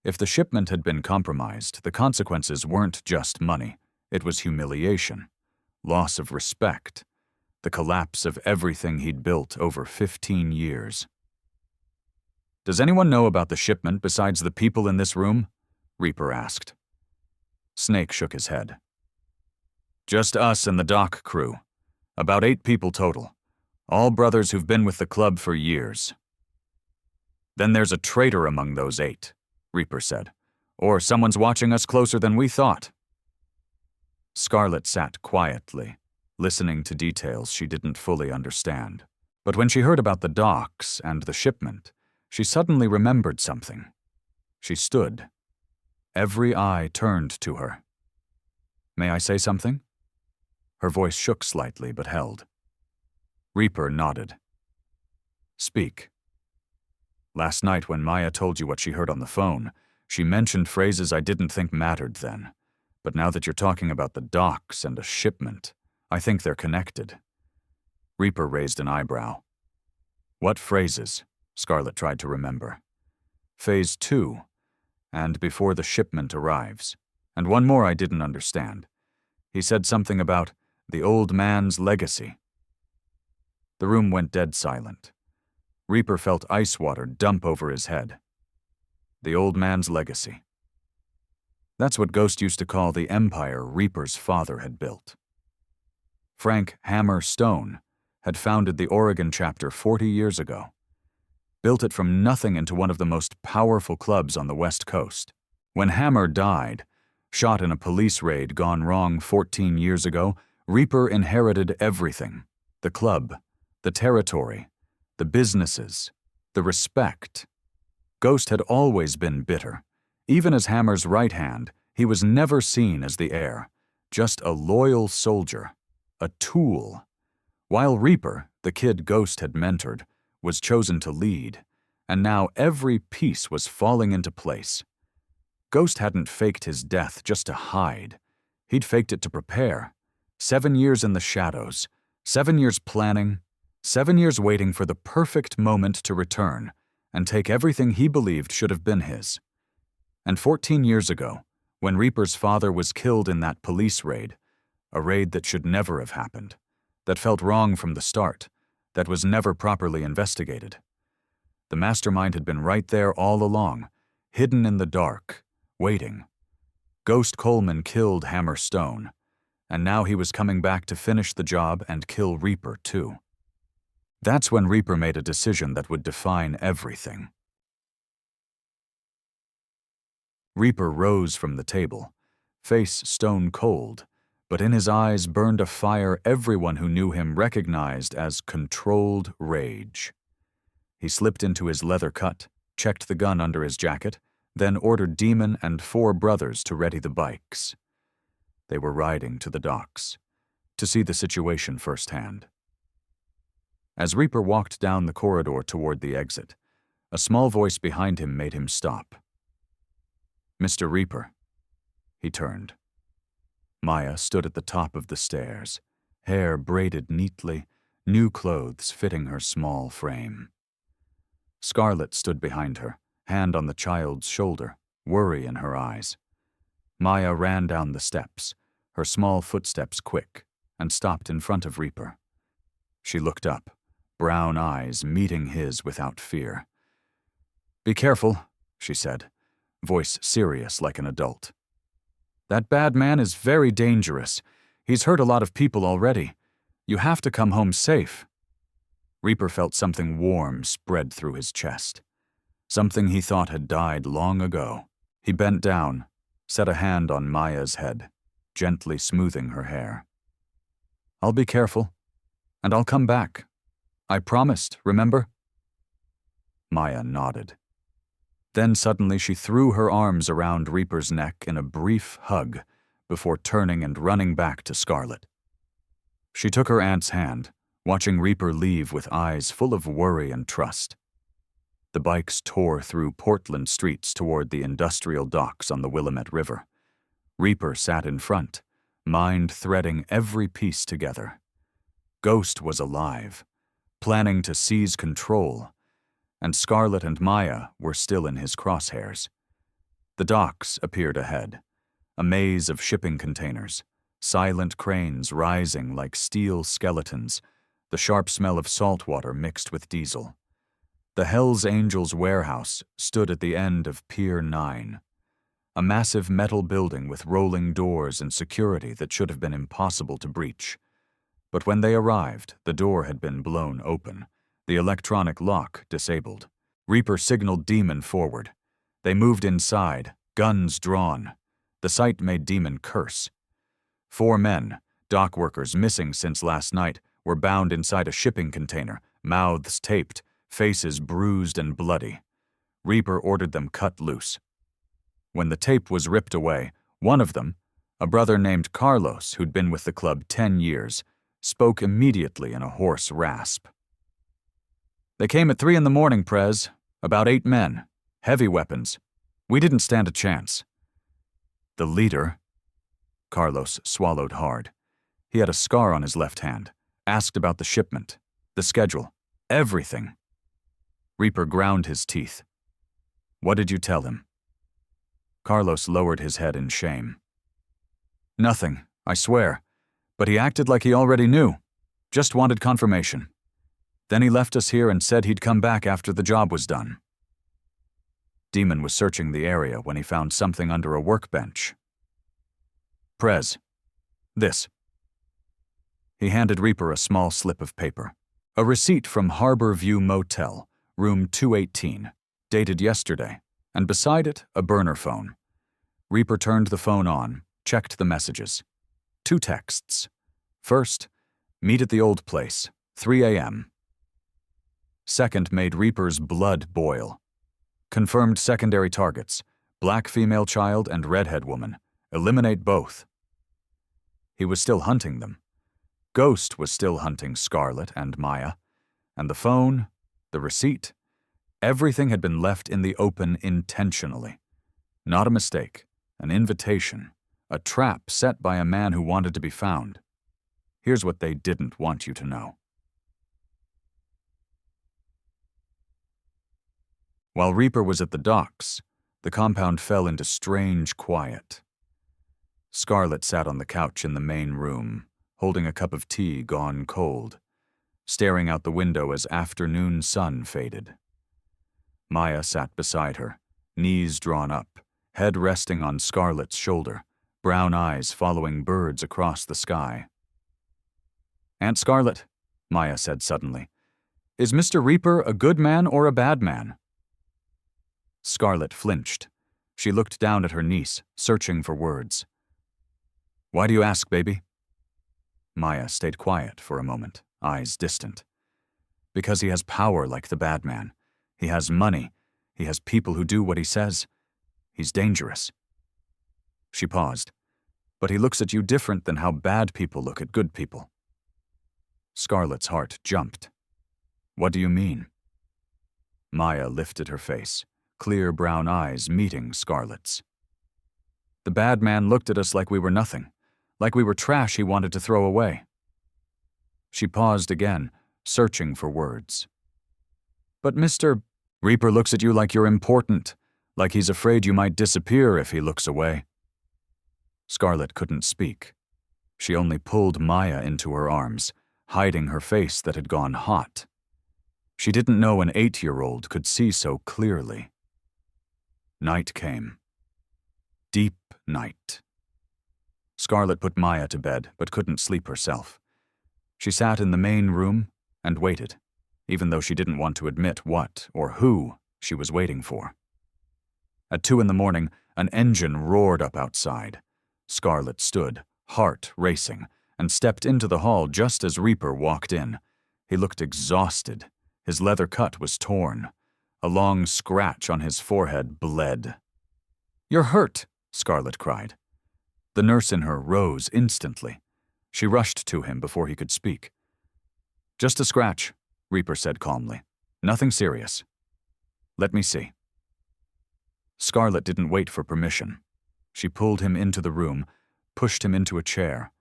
If the shipment had been compromised, the consequences weren't just money. It was humiliation, loss of respect, the collapse of everything he'd built over 15 years. "Does anyone know about the shipment besides the people in this room?" Reaper asked. Snake shook his head. "Just us and the dock crew. About 8 people total. All brothers who've been with the club for years." "Then there's a traitor among those 8, Reaper said. "Or someone's watching us closer than we thought." Scarlett sat quietly, listening to details she didn't fully understand. But when she heard about the docks and the shipment, she suddenly remembered something. She stood. Every eye turned to her. "May I say something?" Her voice shook slightly but held. Reaper nodded. "Speak." "Last night when Maya told you what she heard on the phone, she mentioned phrases I didn't think mattered then. But now that you're talking about the docks and a shipment, I think they're connected." Reaper raised an eyebrow. "What phrases?" Scarlett tried to remember. "Phase 2, and before the shipment arrives. And one more I didn't understand. He said something about the old man's legacy." The room went dead silent. Reaper felt ice water dump over his head. The old man's legacy. That's what Ghost used to call the empire Reaper's father had built. Frank Hammer Stone had founded the Oregon chapter 40 years ago. Built it from nothing into one of the most powerful clubs on the West Coast. When Hammer died, shot in a police raid gone wrong 14 years ago, Reaper inherited everything. The club, the territory, the businesses, the respect. Ghost had always been bitter. Even as Hammer's right hand, he was never seen as the heir, just a loyal soldier, a tool. While Reaper, the kid Ghost had mentored, was chosen to lead, and now every piece was falling into place. Ghost hadn't faked his death just to hide. He'd faked it to prepare. 7 years in the shadows, 7 years planning, 7 years waiting for the perfect moment to return and take everything he believed should have been his. And 14 years ago, when Reaper's father was killed in that police raid, a raid that should never have happened, that felt wrong from the start, that was never properly investigated. The mastermind had been right there all along, hidden in the dark, waiting. Ghost Coleman killed Hammer Stone, and now he was coming back to finish the job and kill Reaper too. That's when Reaper made a decision that would define everything. Reaper rose from the table, face stone cold, but in his eyes burned a fire everyone who knew him recognized as controlled rage. He slipped into his leather cut, checked the gun under his jacket, then ordered Demon and 4 brothers to ready the bikes. They were riding to the docks, to see the situation firsthand. As Reaper walked down the corridor toward the exit, a small voice behind him made him stop. "Mr. Reaper." He turned. Maya stood at the top of the stairs, hair braided neatly, new clothes fitting her small frame. Scarlet stood behind her, hand on the child's shoulder, worry in her eyes. Maya ran down the steps, her small footsteps quick, and stopped in front of Reaper. She looked up, brown eyes meeting his without fear. "Be careful," she said, voice serious like an adult. "That bad man is very dangerous. He's hurt a lot of people already. You have to come home safe." Reaper felt something warm spread through his chest. Something he thought had died long ago. He bent down, set a hand on Maya's head, gently smoothing her hair. "I'll be careful, and I'll come back. I promised, remember?" Maya nodded. Then suddenly she threw her arms around Reaper's neck in a brief hug before turning and running back to Scarlet. She took her aunt's hand, watching Reaper leave with eyes full of worry and trust. The bikes tore through Portland streets toward the industrial docks on the Willamette River. Reaper sat in front, mind threading every piece together. Ghost was alive, planning to seize control, and Scarlet and Maya were still in his crosshairs. The docks appeared ahead, a maze of shipping containers, silent cranes rising like steel skeletons, the sharp smell of salt water mixed with diesel. The Hells Angels warehouse stood at the end of Pier 9, a massive metal building with rolling doors and security that should have been impossible to breach. But when they arrived, the door had been blown open, the electronic lock disabled. Reaper signaled Demon forward. They moved inside, guns drawn. The sight made Demon curse. 4 men, dock workers missing since last night, were bound inside a shipping container, mouths taped, faces bruised and bloody. Reaper ordered them cut loose. When the tape was ripped away, one of them, a brother named Carlos who'd been with the club 10 years, spoke immediately in a hoarse rasp. "They came at 3 in the morning, Prez. About 8 men. Heavy weapons. We didn't stand a chance." The leader, Carlos swallowed hard. He had a scar on his left hand, asked about the shipment, the schedule, everything. Reaper ground his teeth. "What did you tell him?" Carlos lowered his head in shame. "Nothing, I swear. But he acted like he already knew. Just wanted confirmation. Then he left us here and said he'd come back after the job was done." Demon was searching the area when he found something under a workbench. "Prez, this." He handed Reaper a small slip of paper. A receipt from Harbor View Motel, room 218, dated yesterday, and beside it, a burner phone. Reaper turned the phone on, checked the messages. 2 texts. First, "Meet at the old place, 3 a.m. Second made Reaper's blood boil. Confirmed secondary targets, black female child and redhead woman. Eliminate both. He was still hunting them. Ghost was still hunting Scarlet and Maya. And the phone, the receipt, everything had been left in the open intentionally. Not a mistake, an invitation, a trap set by a man who wanted to be found. Here's what they didn't want you to know. While Reaper was at the docks, the compound fell into strange quiet. Scarlet sat on the couch in the main room, holding a cup of tea gone cold, staring out the window as afternoon sun faded. Maya sat beside her, knees drawn up, head resting on Scarlet's shoulder, brown eyes following birds across the sky. "Aunt Scarlet," Maya said suddenly, "is Mr. Reaper a good man or a bad man?" Scarlet flinched. She looked down at her niece, searching for words. "Why do you ask, baby?" Maya stayed quiet for a moment, eyes distant. "Because he has power like the bad man. He has money. He has people who do what he says. He's dangerous." She paused. "But he looks at you different than how bad people look at good people." Scarlet's heart jumped. "What do you mean?" Maya lifted her face, clear brown eyes meeting Scarlet's. "The bad man looked at us like we were nothing, like we were trash he wanted to throw away." She paused again, searching for words. But Mr. Reaper looks at you like you're important, like he's afraid you might disappear if he looks away. Scarlett couldn't speak. She only pulled Maya into her arms, hiding her face that had gone hot. She didn't know an 8-year-old could see so clearly. Night came. Deep night. Scarlett put Maya to bed, but couldn't sleep herself. She sat in the main room and waited, even though she didn't want to admit what or who she was waiting for. At 2 a.m, an engine roared up outside. Scarlett stood, heart racing, and stepped into the hall just as Reaper walked in. He looked exhausted. His leather cut was torn. A long scratch on his forehead bled. "You're hurt," Scarlett cried. The nurse in her rose instantly. She rushed to him before he could speak. "Just a scratch," Reaper said calmly. "Nothing serious." "Let me see." Scarlett didn't wait for permission. She pulled him into the room, pushed him into a chair,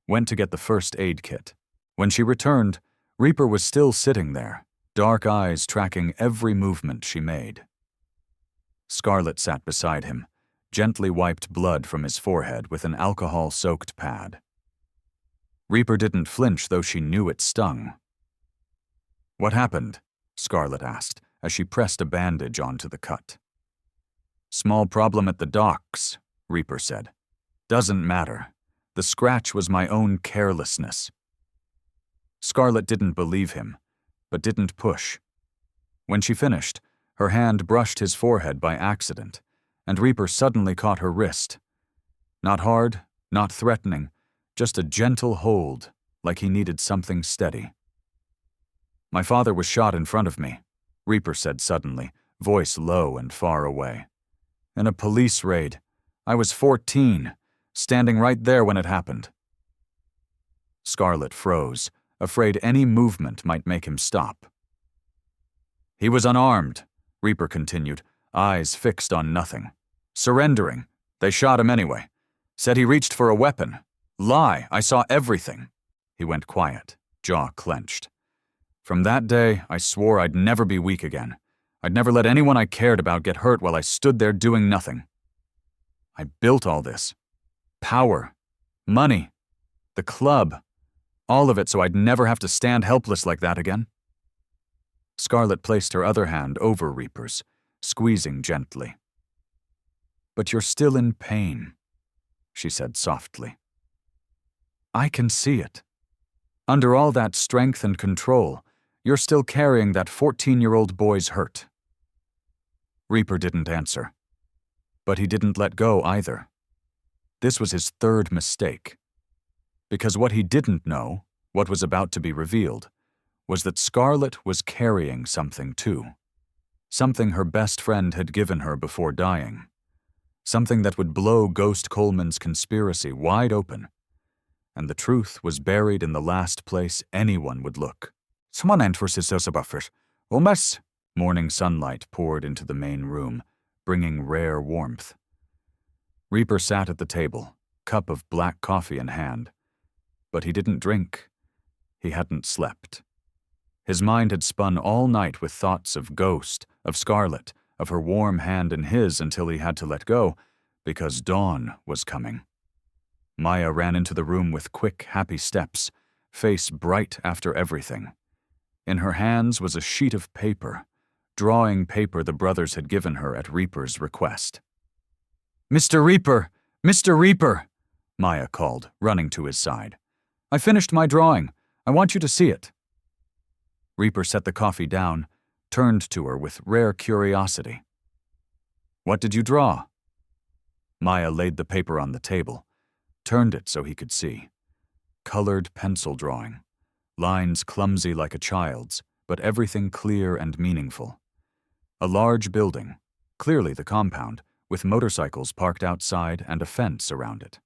went to get the first aid kit. When she returned, Reaper was still sitting there, dark eyes tracking every movement she made. Scarlett sat beside him, gently wiped blood from his forehead with an alcohol-soaked pad. Reaper didn't flinch, though she knew it stung. "What happened?" Scarlett asked, as she pressed a bandage onto the cut. "Small problem at the docks," Reaper said. "Doesn't matter. The scratch was my own carelessness." Scarlett didn't believe him, but didn't push. When she finished, her hand brushed his forehead by accident, and Reaper suddenly caught her wrist. Not hard, not threatening, just a gentle hold, like he needed something steady. "My father was shot in front of me," Reaper said suddenly, voice low and far away. "In a police raid. I was 14, standing right there when it happened." Scarlett froze, afraid any movement might make him stop. "He was unarmed," Reaper continued, eyes fixed on nothing. "Surrendering. They shot him anyway. Said he reached for a weapon. Lie, I saw everything." He went quiet, jaw clenched. "From that day, I swore I'd never be weak again. I'd never let anyone I cared about get hurt while I stood there doing nothing. I built all this. Power, money, the club, all of it so I'd never have to stand helpless like that again." Scarlett placed her other hand over Reaper's, squeezing gently. "But you're still in pain," she said softly. "I can see it. Under all that strength and control, you're still carrying that 14-year-old boy's hurt." Reaper didn't answer. But he didn't let go either. This was his third mistake. Because what he didn't know, what was about to be revealed, was that Scarlett was carrying something too. Something her best friend had given her before dying. Something that would blow Ghost Coleman's conspiracy wide open. And the truth was buried in the last place anyone would look. "Someone enters his buffers. Almost." Morning sunlight poured into the main room, bringing rare warmth. Reaper sat at the table, cup of black coffee in hand. But he didn't drink. He hadn't slept. His mind had spun all night with thoughts of Ghost, of Scarlett, of her warm hand in his until he had to let go, because dawn was coming. Maya ran into the room with quick, happy steps, face bright after everything. In her hands was a sheet of paper, drawing paper the brothers had given her at Reaper's request. "Mr. Reaper! Mr. Reaper!" Maya called, running to his side. "I finished my drawing. I want you to see it." Reaper set the coffee down, turned to her with rare curiosity. "What did you draw?" Maya laid the paper on the table, turned it so he could see. Colored pencil drawing. Lines clumsy like a child's, but everything clear and meaningful. A large building, clearly the compound, with motorcycles parked outside and a fence around it.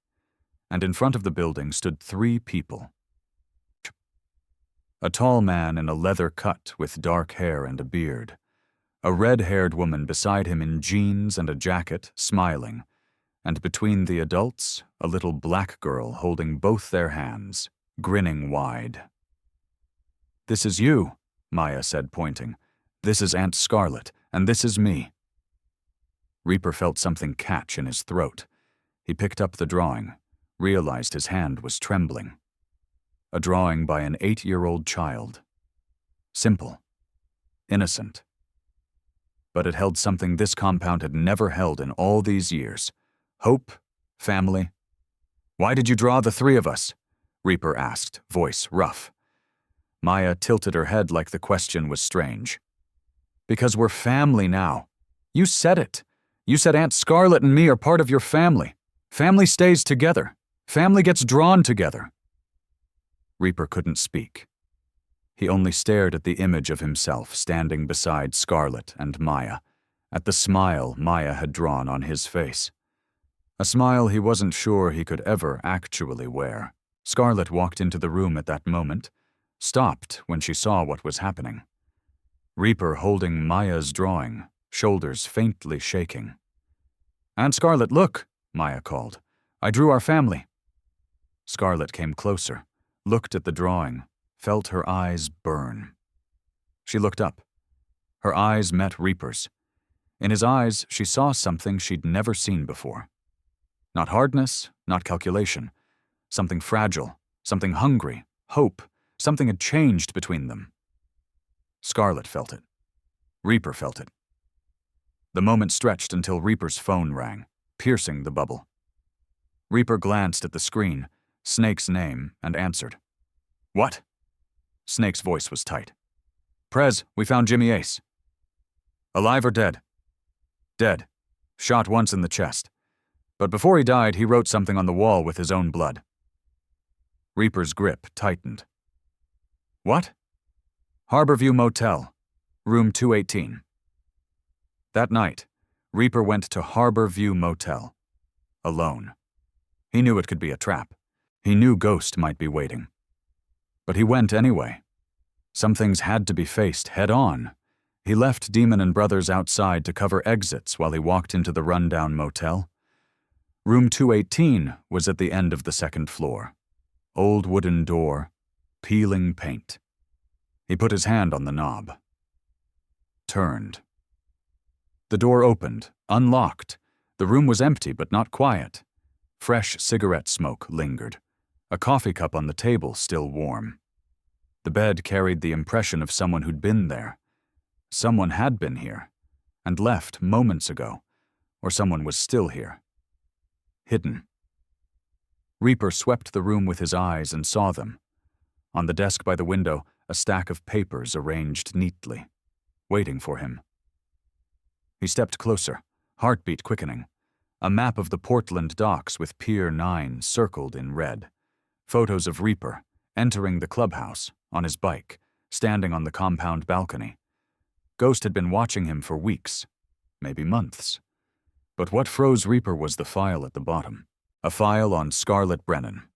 And in front of the building stood 3 people. A tall man in a leather cut with dark hair and a beard. A red-haired woman beside him in jeans and a jacket, smiling. And between the adults, a little black girl holding both their hands, grinning wide. "This is you," Maya said, pointing. "This is Aunt Scarlet, and this is me." Reaper felt something catch in his throat. He picked up the drawing, realized his hand was trembling. A drawing by an 8-year-old child. Simple. Innocent. But it held something this compound had never held in all these years. Hope, family. "Why did you draw the 3 of us?" Reaper asked, voice rough. Maya tilted her head like the question was strange. "Because we're family now. You said it. You said Aunt Scarlet and me are part of your family. Family stays together. Family gets drawn together." Reaper couldn't speak. He only stared at the image of himself standing beside Scarlet and Maya, at the smile Maya had drawn on his face. A smile he wasn't sure he could ever actually wear. Scarlet walked into the room at that moment, stopped when she saw what was happening. Reaper holding Maya's drawing, shoulders faintly shaking. "Aunt Scarlet, look," Maya called. "I drew our family." Scarlet came closer, looked at the drawing, felt her eyes burn. She looked up. Her eyes met Reaper's. In his eyes, she saw something she'd never seen before. Not hardness, not calculation. Something fragile, something hungry, hope. Something had changed between them. Scarlet felt it. Reaper felt it. The moment stretched until Reaper's phone rang, piercing the bubble. Reaper glanced at the screen, Snake's name, and answered. "What?" Snake's voice was tight. "Prez, we found Jimmy Ace." "Alive or dead?" "Dead. Shot once in the chest. But before he died, he wrote something on the wall with his own blood." Reaper's grip tightened. "What?" "Harborview Motel, room 218. That night, Reaper went to Harborview Motel. Alone. He knew it could be a trap. He knew Ghost might be waiting. But he went anyway. Some things had to be faced head-on. He left Demon and Brothers outside to cover exits while he walked into the rundown motel. Room 218 was at the end of the second floor. Old wooden door, peeling paint. He put his hand on the knob. Turned. The door opened, unlocked. The room was empty but not quiet. Fresh cigarette smoke lingered. A coffee cup on the table still warm. The bed carried the impression of someone who'd been there. Someone had been here, and left moments ago, or someone was still here. Hidden. Reaper swept the room with his eyes and saw them. On the desk by the window, a stack of papers arranged neatly, waiting for him. He stepped closer, heartbeat quickening. A map of the Portland docks with Pier 9 circled in red. Photos of Reaper, entering the clubhouse, on his bike, standing on the compound balcony. Ghost had been watching him for weeks, maybe months. But what froze Reaper was the file at the bottom. A file on Scarlett Brennan.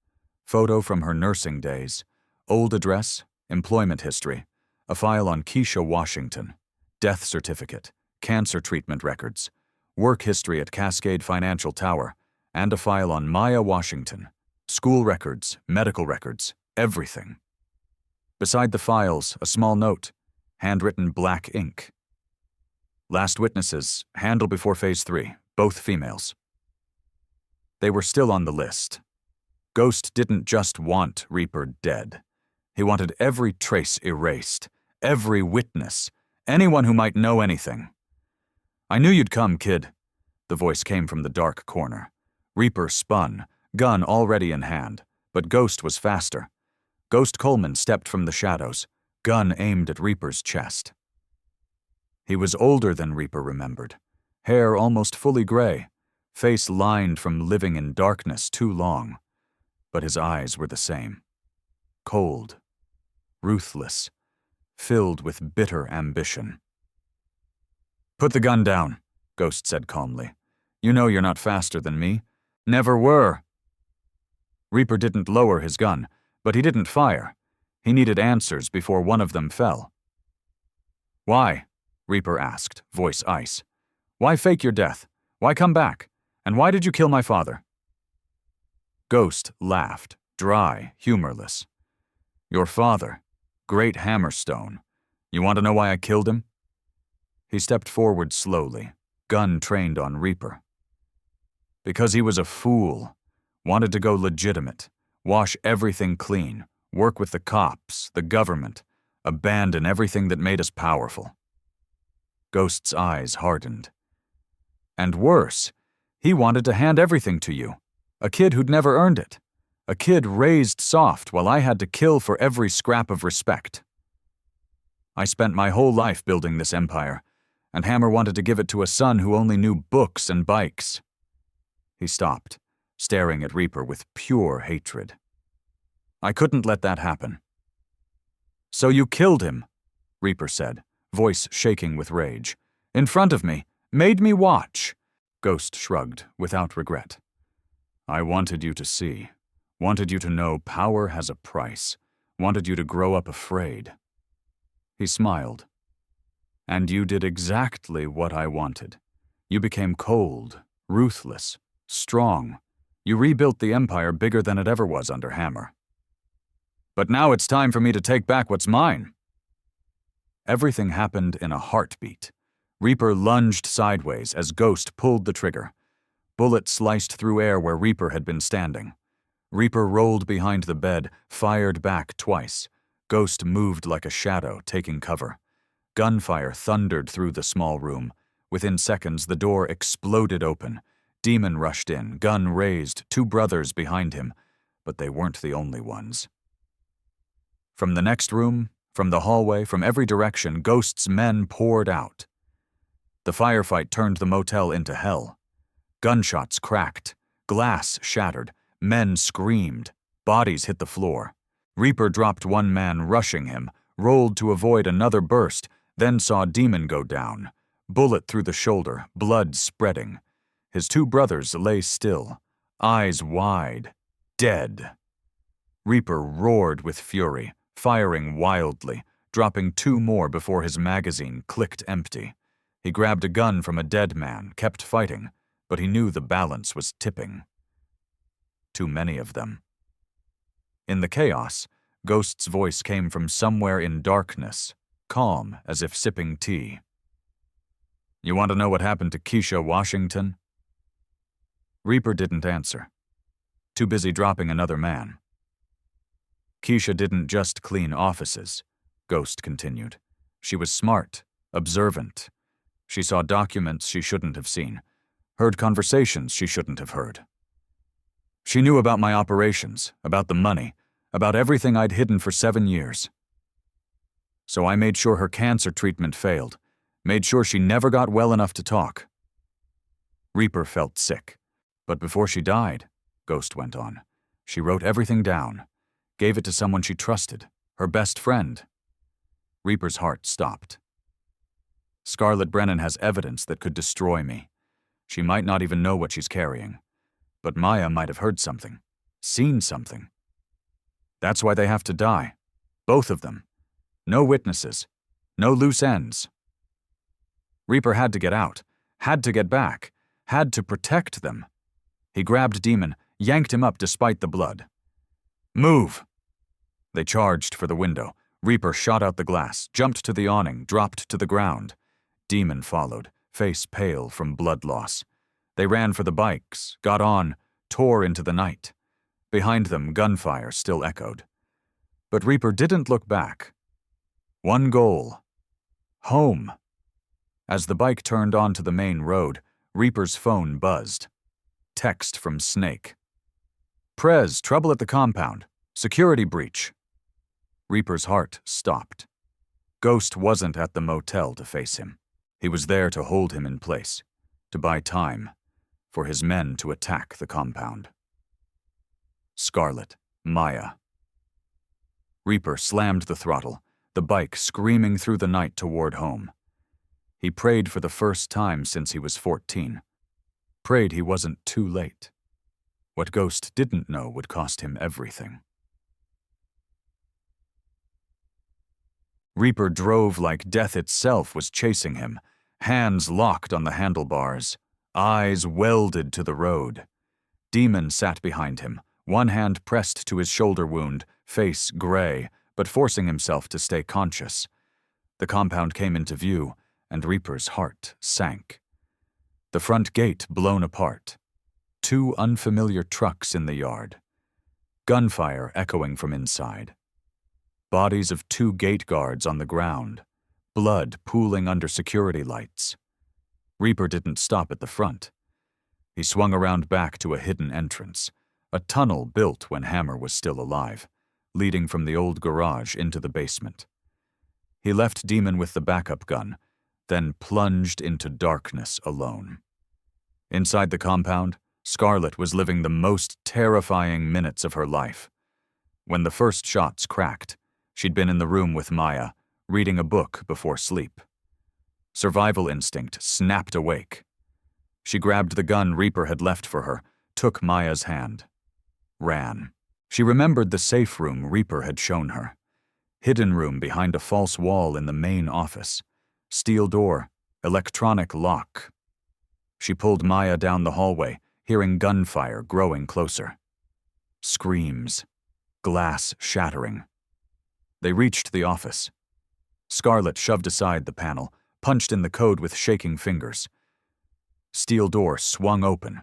Photo from her nursing days. Old address, employment history. A file on Keisha Washington. Death certificate. Cancer treatment records. Work history at Cascade Financial Tower. And a file on Maya Washington. School records, medical records, everything. Beside the files, a small note. Handwritten black ink. Last witnesses, handle before Phase 3, both females. They were still on the list. Ghost didn't just want Reaper dead. He wanted every trace erased, every witness, anyone who might know anything. "I knew you'd come, kid." The voice came from the dark corner. Reaper spun, gun already in hand, but Ghost was faster. Ghost Coleman stepped from the shadows, gun aimed at Reaper's chest. He was older than Reaper remembered, hair almost fully gray, face lined from living in darkness too long, but his eyes were the same. Cold, ruthless, filled with bitter ambition. "Put the gun down," Ghost said calmly. "You know you're not faster than me. Never were." Reaper didn't lower his gun, but he didn't fire. He needed answers before one of them fell. "Why?" Reaper asked, voice ice. "Why fake your death? Why come back? And why did you kill my father?" Ghost laughed, dry, humorless. "Your father. Great Hammerstone. You want to know why I killed him?" He stepped forward slowly, gun trained on Reaper. "Because he was a fool. Wanted to go legitimate, wash everything clean, work with the cops, the government, abandon everything that made us powerful." Ghost's eyes hardened. "And worse, he wanted to hand everything to you. A kid who'd never earned it. A kid raised soft while I had to kill for every scrap of respect. I spent my whole life building this empire, and Hammer wanted to give it to a son who only knew books and bikes." He stopped, staring at Reaper with pure hatred. "I couldn't let that happen." "So you killed him," Reaper said, voice shaking with rage. "In front of me. Made me watch." Ghost shrugged, without regret. "I wanted you to see. Wanted you to know power has a price. Wanted you to grow up afraid." He smiled. "And you did exactly what I wanted. You became cold, ruthless, strong. You rebuilt the empire bigger than it ever was under Hammer. But now it's time for me to take back what's mine." Everything happened in a heartbeat. Reaper lunged sideways as Ghost pulled the trigger. Bullet sliced through air where Reaper had been standing. Reaper rolled behind the bed, fired back twice. Ghost moved like a shadow, taking cover. Gunfire thundered through the small room. Within seconds, the door exploded open. Demon rushed in, gun raised, 2 brothers behind him, but they weren't the only ones. From the next room, from the hallway, from every direction, Ghost's men poured out. The firefight turned the motel into hell. Gunshots cracked, glass shattered, men screamed, bodies hit the floor. Reaper dropped one man rushing him, rolled to avoid another burst, then saw Demon go down. Bullet through the shoulder, blood spreading. His 2 brothers lay still, eyes wide, dead. Reaper roared with fury, firing wildly, dropping 2 more before his magazine clicked empty. He grabbed a gun from a dead man, kept fighting, but he knew the balance was tipping. Too many of them. In the chaos, Ghost's voice came from somewhere in darkness, calm as if sipping tea. "You want to know what happened to Keisha Washington?" Reaper didn't answer. Too busy dropping another man. "Keisha didn't just clean offices," Ghost continued. "She was smart, observant. She saw documents she shouldn't have seen, heard conversations she shouldn't have heard. She knew about my operations, about the money, about everything I'd hidden for 7 years. So I made sure her cancer treatment failed, made sure she never got well enough to talk." Reaper felt sick. "But before she died," Ghost went on, "she wrote everything down, gave it to someone she trusted, her best friend." Reaper's heart stopped. "Scarlett Brennan has evidence that could destroy me. She might not even know what she's carrying. But Maya might have heard something, seen something. That's why they have to die. Both of them. No witnesses. No loose ends." Reaper had to get out, had to get back, had to protect them. He grabbed Demon, yanked him up despite the blood. "Move!" They charged for the window. Reaper shot out the glass, jumped to the awning, dropped to the ground. Demon followed, face pale from blood loss. They ran for the bikes, got on, tore into the night. Behind them, gunfire still echoed. But Reaper didn't look back. One goal. Home. As the bike turned onto the main road, Reaper's phone buzzed. Text from Snake. "Prez, trouble at the compound. Security breach." Reaper's heart stopped. Ghost wasn't at the motel to face him. He was there to hold him in place, to buy time, for his men to attack the compound. Scarlett, Maya. Reaper slammed the throttle, the bike screaming through the night toward home. He prayed for the first time since he was 14. Prayed he wasn't too late. What Ghost didn't know would cost him everything. Reaper drove like death itself was chasing him, hands locked on the handlebars, eyes welded to the road. Demon sat behind him, one hand pressed to his shoulder wound, face gray, but forcing himself to stay conscious. The compound came into view, and Reaper's heart sank. The front gate blown apart. 2 unfamiliar trucks in the yard. Gunfire echoing from inside. Bodies of 2 gate guards on the ground. Blood pooling under security lights. Reaper didn't stop at the front. He swung around back to a hidden entrance, a tunnel built when Hammer was still alive, leading from the old garage into the basement. He left Demon with the backup gun, then plunged into darkness alone. Inside the compound, Scarlett was living the most terrifying minutes of her life. When the first shots cracked, she'd been in the room with Maya, reading a book before sleep. Survival instinct snapped awake. She grabbed the gun Reaper had left for her, took Maya's hand. Ran. She remembered the safe room Reaper had shown her. Hidden room behind a false wall in the main office. Steel door, electronic lock. She pulled Maya down the hallway, hearing gunfire growing closer. Screams. Glass shattering. They reached the office. Scarlett shoved aside the panel, punched in the code with shaking fingers. Steel door swung open.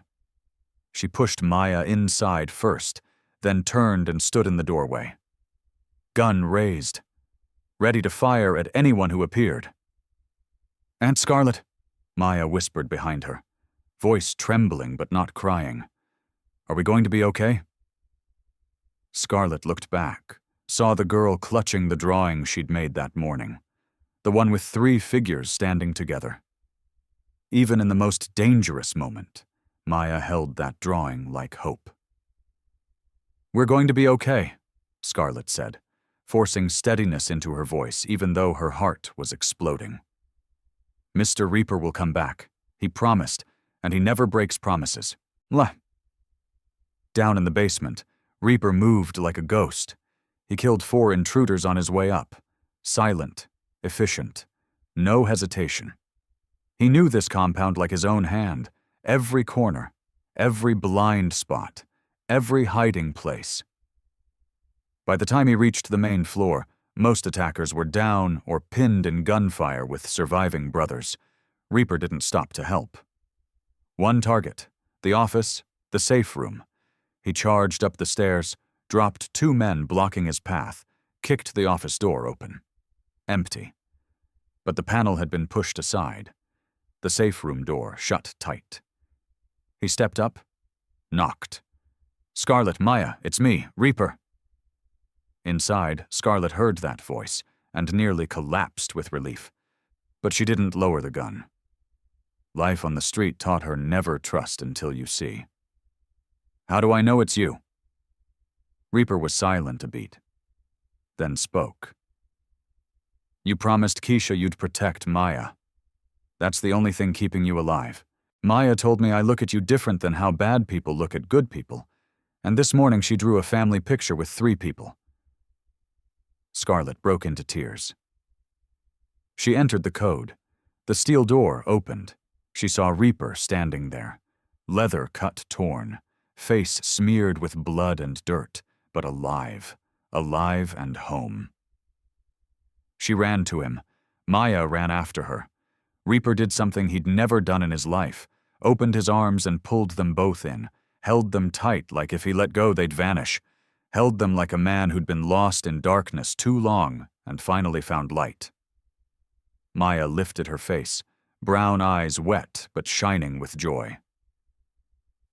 She pushed Maya inside first, then turned and stood in the doorway. Gun raised, ready to fire at anyone who appeared. "Aunt Scarlett," Maya whispered behind her, voice trembling but not crying. "Are we going to be okay?" Scarlett looked back, saw the girl clutching the drawing she'd made that morning, the one with 3 figures standing together. Even in the most dangerous moment, Maya held that drawing like hope. "We're going to be okay," Scarlett said, forcing steadiness into her voice even though her heart was exploding. "Mr. Reaper will come back. He promised, and he never breaks promises. Blah." Down in the basement, Reaper moved like a ghost. He killed 4 intruders on his way up. Silent, efficient, no hesitation. He knew this compound like his own hand, every corner, every blind spot, every hiding place. By the time he reached the main floor, most attackers were down or pinned in gunfire with surviving brothers. Reaper didn't stop to help. One target, the office, the safe room. He charged up the stairs, dropped 2 men blocking his path, kicked the office door open. Empty. But the panel had been pushed aside. The safe room door shut tight. He stepped up, knocked. "Scarlett, Maya, it's me, Reaper." Inside, Scarlett heard that voice and nearly collapsed with relief. But she didn't lower the gun. Life on the street taught her never trust until you see. "How do I know it's you?" Reaper was silent a beat, then spoke. "You promised Keisha you'd protect Maya. That's the only thing keeping you alive. Maya told me I look at you different than how bad people look at good people, and this morning she drew a family picture with 3 people. Scarlett broke into tears. She entered the code. The steel door opened. She saw Reaper standing there, leather cut torn, face smeared with blood and dirt, but alive and home. She ran to him. Maya ran after her. Reaper did something he'd never done in his life, opened his arms and pulled them both in, held them tight like if he let go they'd vanish, held them like a man who'd been lost in darkness too long and finally found light. Maya lifted her face, brown eyes wet but shining with joy.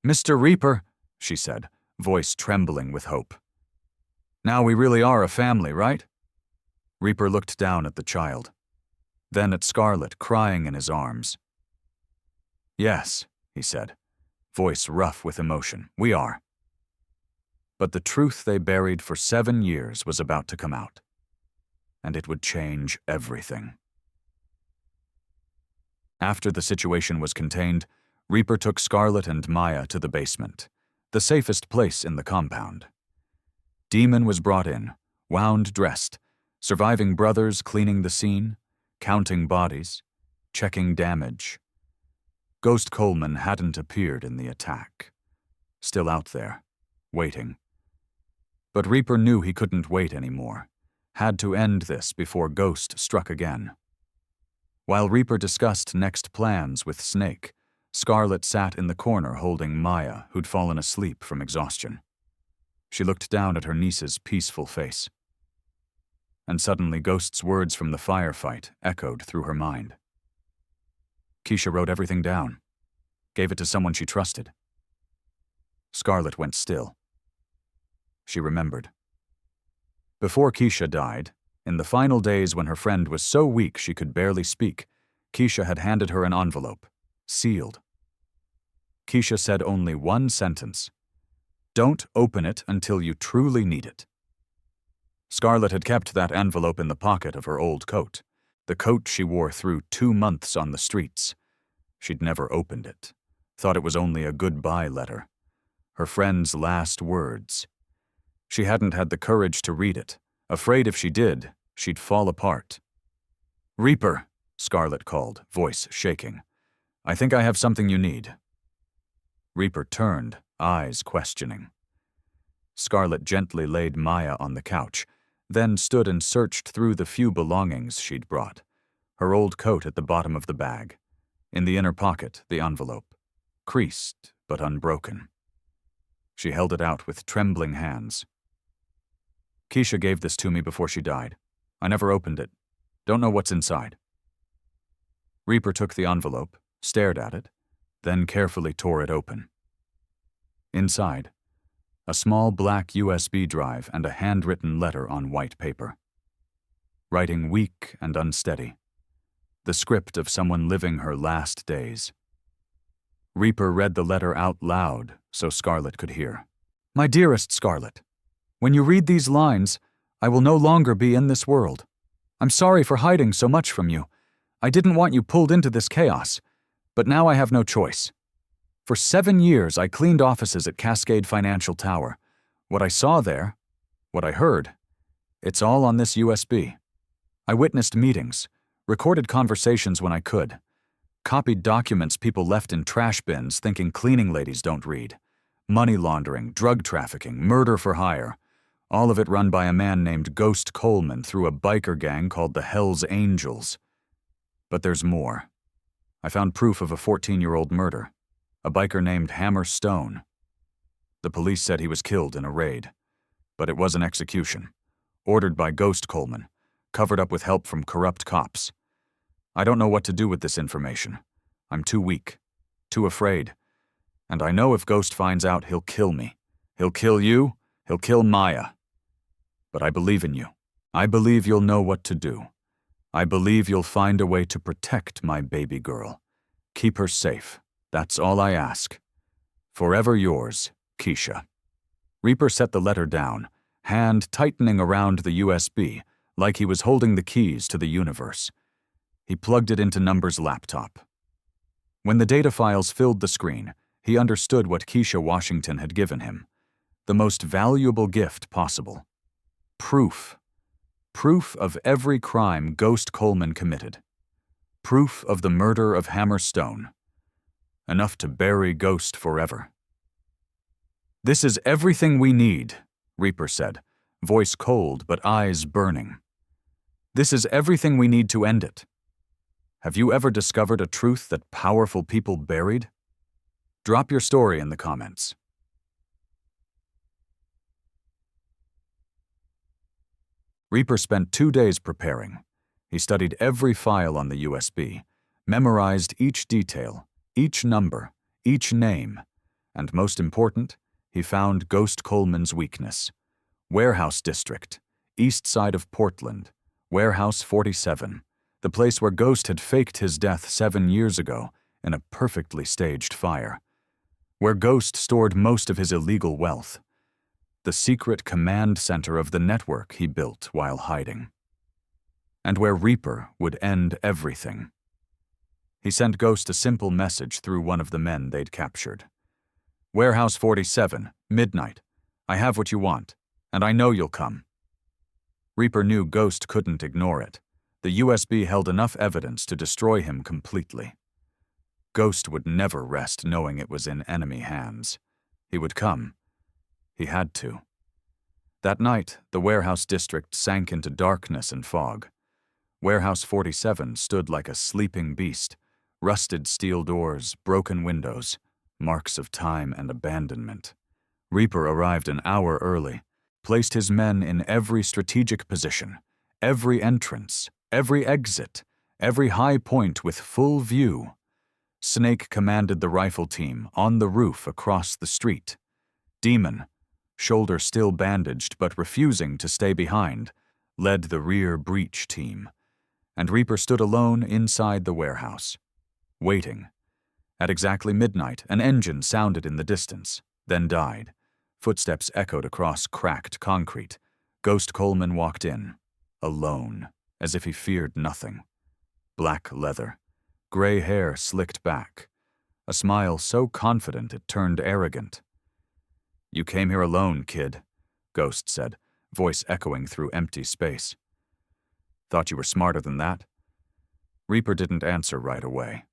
"Mr. Reaper," she said, voice trembling with hope. "Now we really are a family, right?" Reaper looked down at the child, then at Scarlett crying in his arms. "Yes," he said, voice rough with emotion, "we are." But the truth they buried for 7 years was about to come out, and it would change everything. After the situation was contained, Reaper took Scarlett and Maya to the basement, the safest place in the compound. Demon was brought in, wound dressed, surviving brothers cleaning the scene, counting bodies, checking damage. Ghost Coleman hadn't appeared in the attack. Still out there, waiting. But Reaper knew he couldn't wait anymore. Had to end this before Ghost struck again. While Reaper discussed next plans with Snake, Scarlet sat in the corner holding Maya, who'd fallen asleep from exhaustion. She looked down at her niece's peaceful face. And suddenly Ghost's words from the firefight echoed through her mind. Keisha wrote everything down, gave it to someone she trusted. Scarlet went still. She remembered. Before Keisha died, in the final days when her friend was so weak she could barely speak, Keisha had handed her an envelope, sealed. Keisha said only one sentence: "Don't open it until you truly need it." Scarlet had kept that envelope in the pocket of her old coat, the coat she wore through 2 months on the streets. She'd never opened it, thought it was only a goodbye letter. Her friend's last words. She hadn't had the courage to read it, afraid if she did, she'd fall apart. "Reaper," Scarlet called, voice shaking. "I think I have something you need." Reaper turned, eyes questioning. Scarlet gently laid Maya on the couch, then stood and searched through the few belongings she'd brought. Her old coat at the bottom of the bag. In the inner pocket, the envelope. Creased, but unbroken. She held it out with trembling hands. "Keisha gave this to me before she died. I never opened it. Don't know what's inside." Reaper took the envelope, stared at it, then carefully tore it open. Inside, a small black USB drive and a handwritten letter on white paper. Writing weak and unsteady. The script of someone living her last days. Reaper read the letter out loud so Scarlet could hear. "My dearest Scarlet, when you read these lines, I will no longer be in this world. I'm sorry for hiding so much from you. I didn't want you pulled into this chaos, but now I have no choice. For 7 years, I cleaned offices at Cascade Financial Tower. What I saw there, what I heard, it's all on this USB. I witnessed meetings, recorded conversations when I could, copied documents people left in trash bins thinking cleaning ladies don't read. Money laundering, drug trafficking, murder for hire. All of it run by a man named Ghost Coleman through a biker gang called the Hells Angels. But there's more. I found proof of a 14-year-old murder. A biker named Hammer Stone. The police said he was killed in a raid. But it was an execution. Ordered by Ghost Coleman. Covered up with help from corrupt cops. I don't know what to do with this information. I'm too weak. Too afraid. And I know if Ghost finds out, he'll kill me. He'll kill you. He'll kill Maya. But I believe in you. I believe you'll know what to do. I believe you'll find a way to protect my baby girl. Keep her safe. That's all I ask. Forever yours, Keisha." Reaper set the letter down, hand tightening around the USB, like he was holding the keys to the universe. He plugged it into Number's laptop. When the data files filled the screen, he understood what Keisha Washington had given him. The most valuable gift possible. Proof. Proof of every crime Ghost Coleman committed. Proof of the murder of Hammer Stone. Enough to bury Ghost forever. "This is everything we need," Reaper said, voice cold but eyes burning. "This is everything we need to end it. Have you ever discovered a truth that powerful people buried? Drop your story in the comments." Reaper spent 2 days preparing. He studied every file on the USB, memorized each detail, each number, each name, and most important, he found Ghost Coleman's weakness. Warehouse District, east side of Portland, Warehouse 47, the place where Ghost had faked his death 7 years ago in a perfectly staged fire. Where Ghost stored most of his illegal wealth. The secret command center of the network he built while hiding. And where Reaper would end everything. He sent Ghost a simple message through one of the men they'd captured. "Warehouse 47, midnight. I have what you want, and I know you'll come." Reaper knew Ghost couldn't ignore it. The USB held enough evidence to destroy him completely. Ghost would never rest knowing it was in enemy hands. He would come. He had to. That night, the warehouse district sank into darkness and fog. Warehouse 47 stood like a sleeping beast, rusted steel doors, broken windows, marks of time and abandonment. Reaper arrived an hour early, placed his men in every strategic position, every entrance, every exit, every high point with full view. Snake commanded the rifle team on the roof across the street. Demon, shoulder still bandaged but refusing to stay behind, led the rear breach team. And Reaper stood alone inside the warehouse, waiting. At exactly midnight, an engine sounded in the distance, then died. Footsteps echoed across cracked concrete. Ghost Coleman walked in, alone, as if he feared nothing. Black leather, gray hair slicked back, a smile so confident it turned arrogant. "You came here alone, kid," Ghost said, voice echoing through empty space. "Thought you were smarter than that?" Reaper didn't answer right away,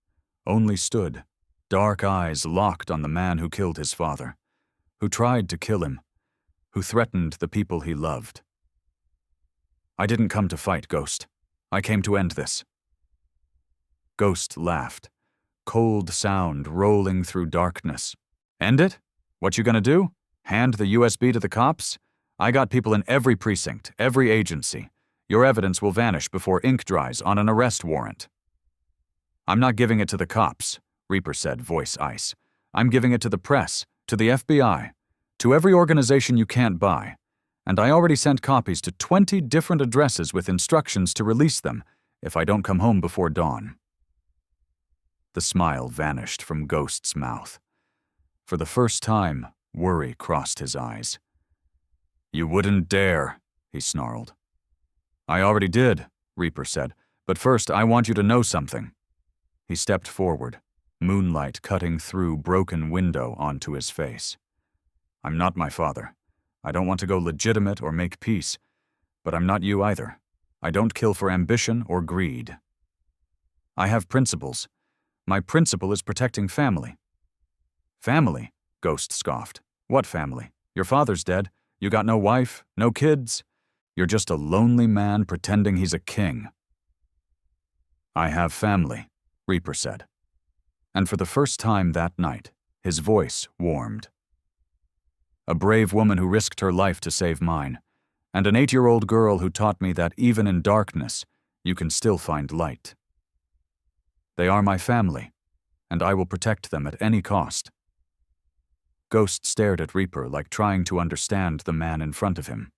only stood, dark eyes locked on the man who killed his father, who tried to kill him, who threatened the people he loved. "I didn't come to fight, Ghost. I came to end this." Ghost laughed, cold sound rolling through darkness. "End it? What you gonna do? Hand the USB to the cops? I got people in every precinct, every agency. Your evidence will vanish before ink dries on an arrest warrant." "I'm not giving it to the cops," Reaper said, voice ice. "I'm giving it to the press, to the FBI, to every organization you can't buy. And I already sent copies to 20 different addresses with instructions to release them if I don't come home before dawn." The smile vanished from Ghost's mouth. For the first time, worry crossed his eyes. "You wouldn't dare," he snarled. "I already did," Reaper said, "but first I want you to know something." He stepped forward, moonlight cutting through broken window onto his face. "I'm not my father. I don't want to go legitimate or make peace, but I'm not you either. I don't kill for ambition or greed. I have principles. My principle is protecting family." "Family?" Ghost scoffed. "What family? Your father's dead. You got no wife, no kids. You're just a lonely man pretending he's a king." "I have family," Reaper said. And for the first time that night, his voice warmed. "A brave woman who risked her life to save mine, and an 8-year-old girl who taught me that even in darkness, you can still find light. They are my family, and I will protect them at any cost." Ghost stared at Reaper like trying to understand the man in front of him.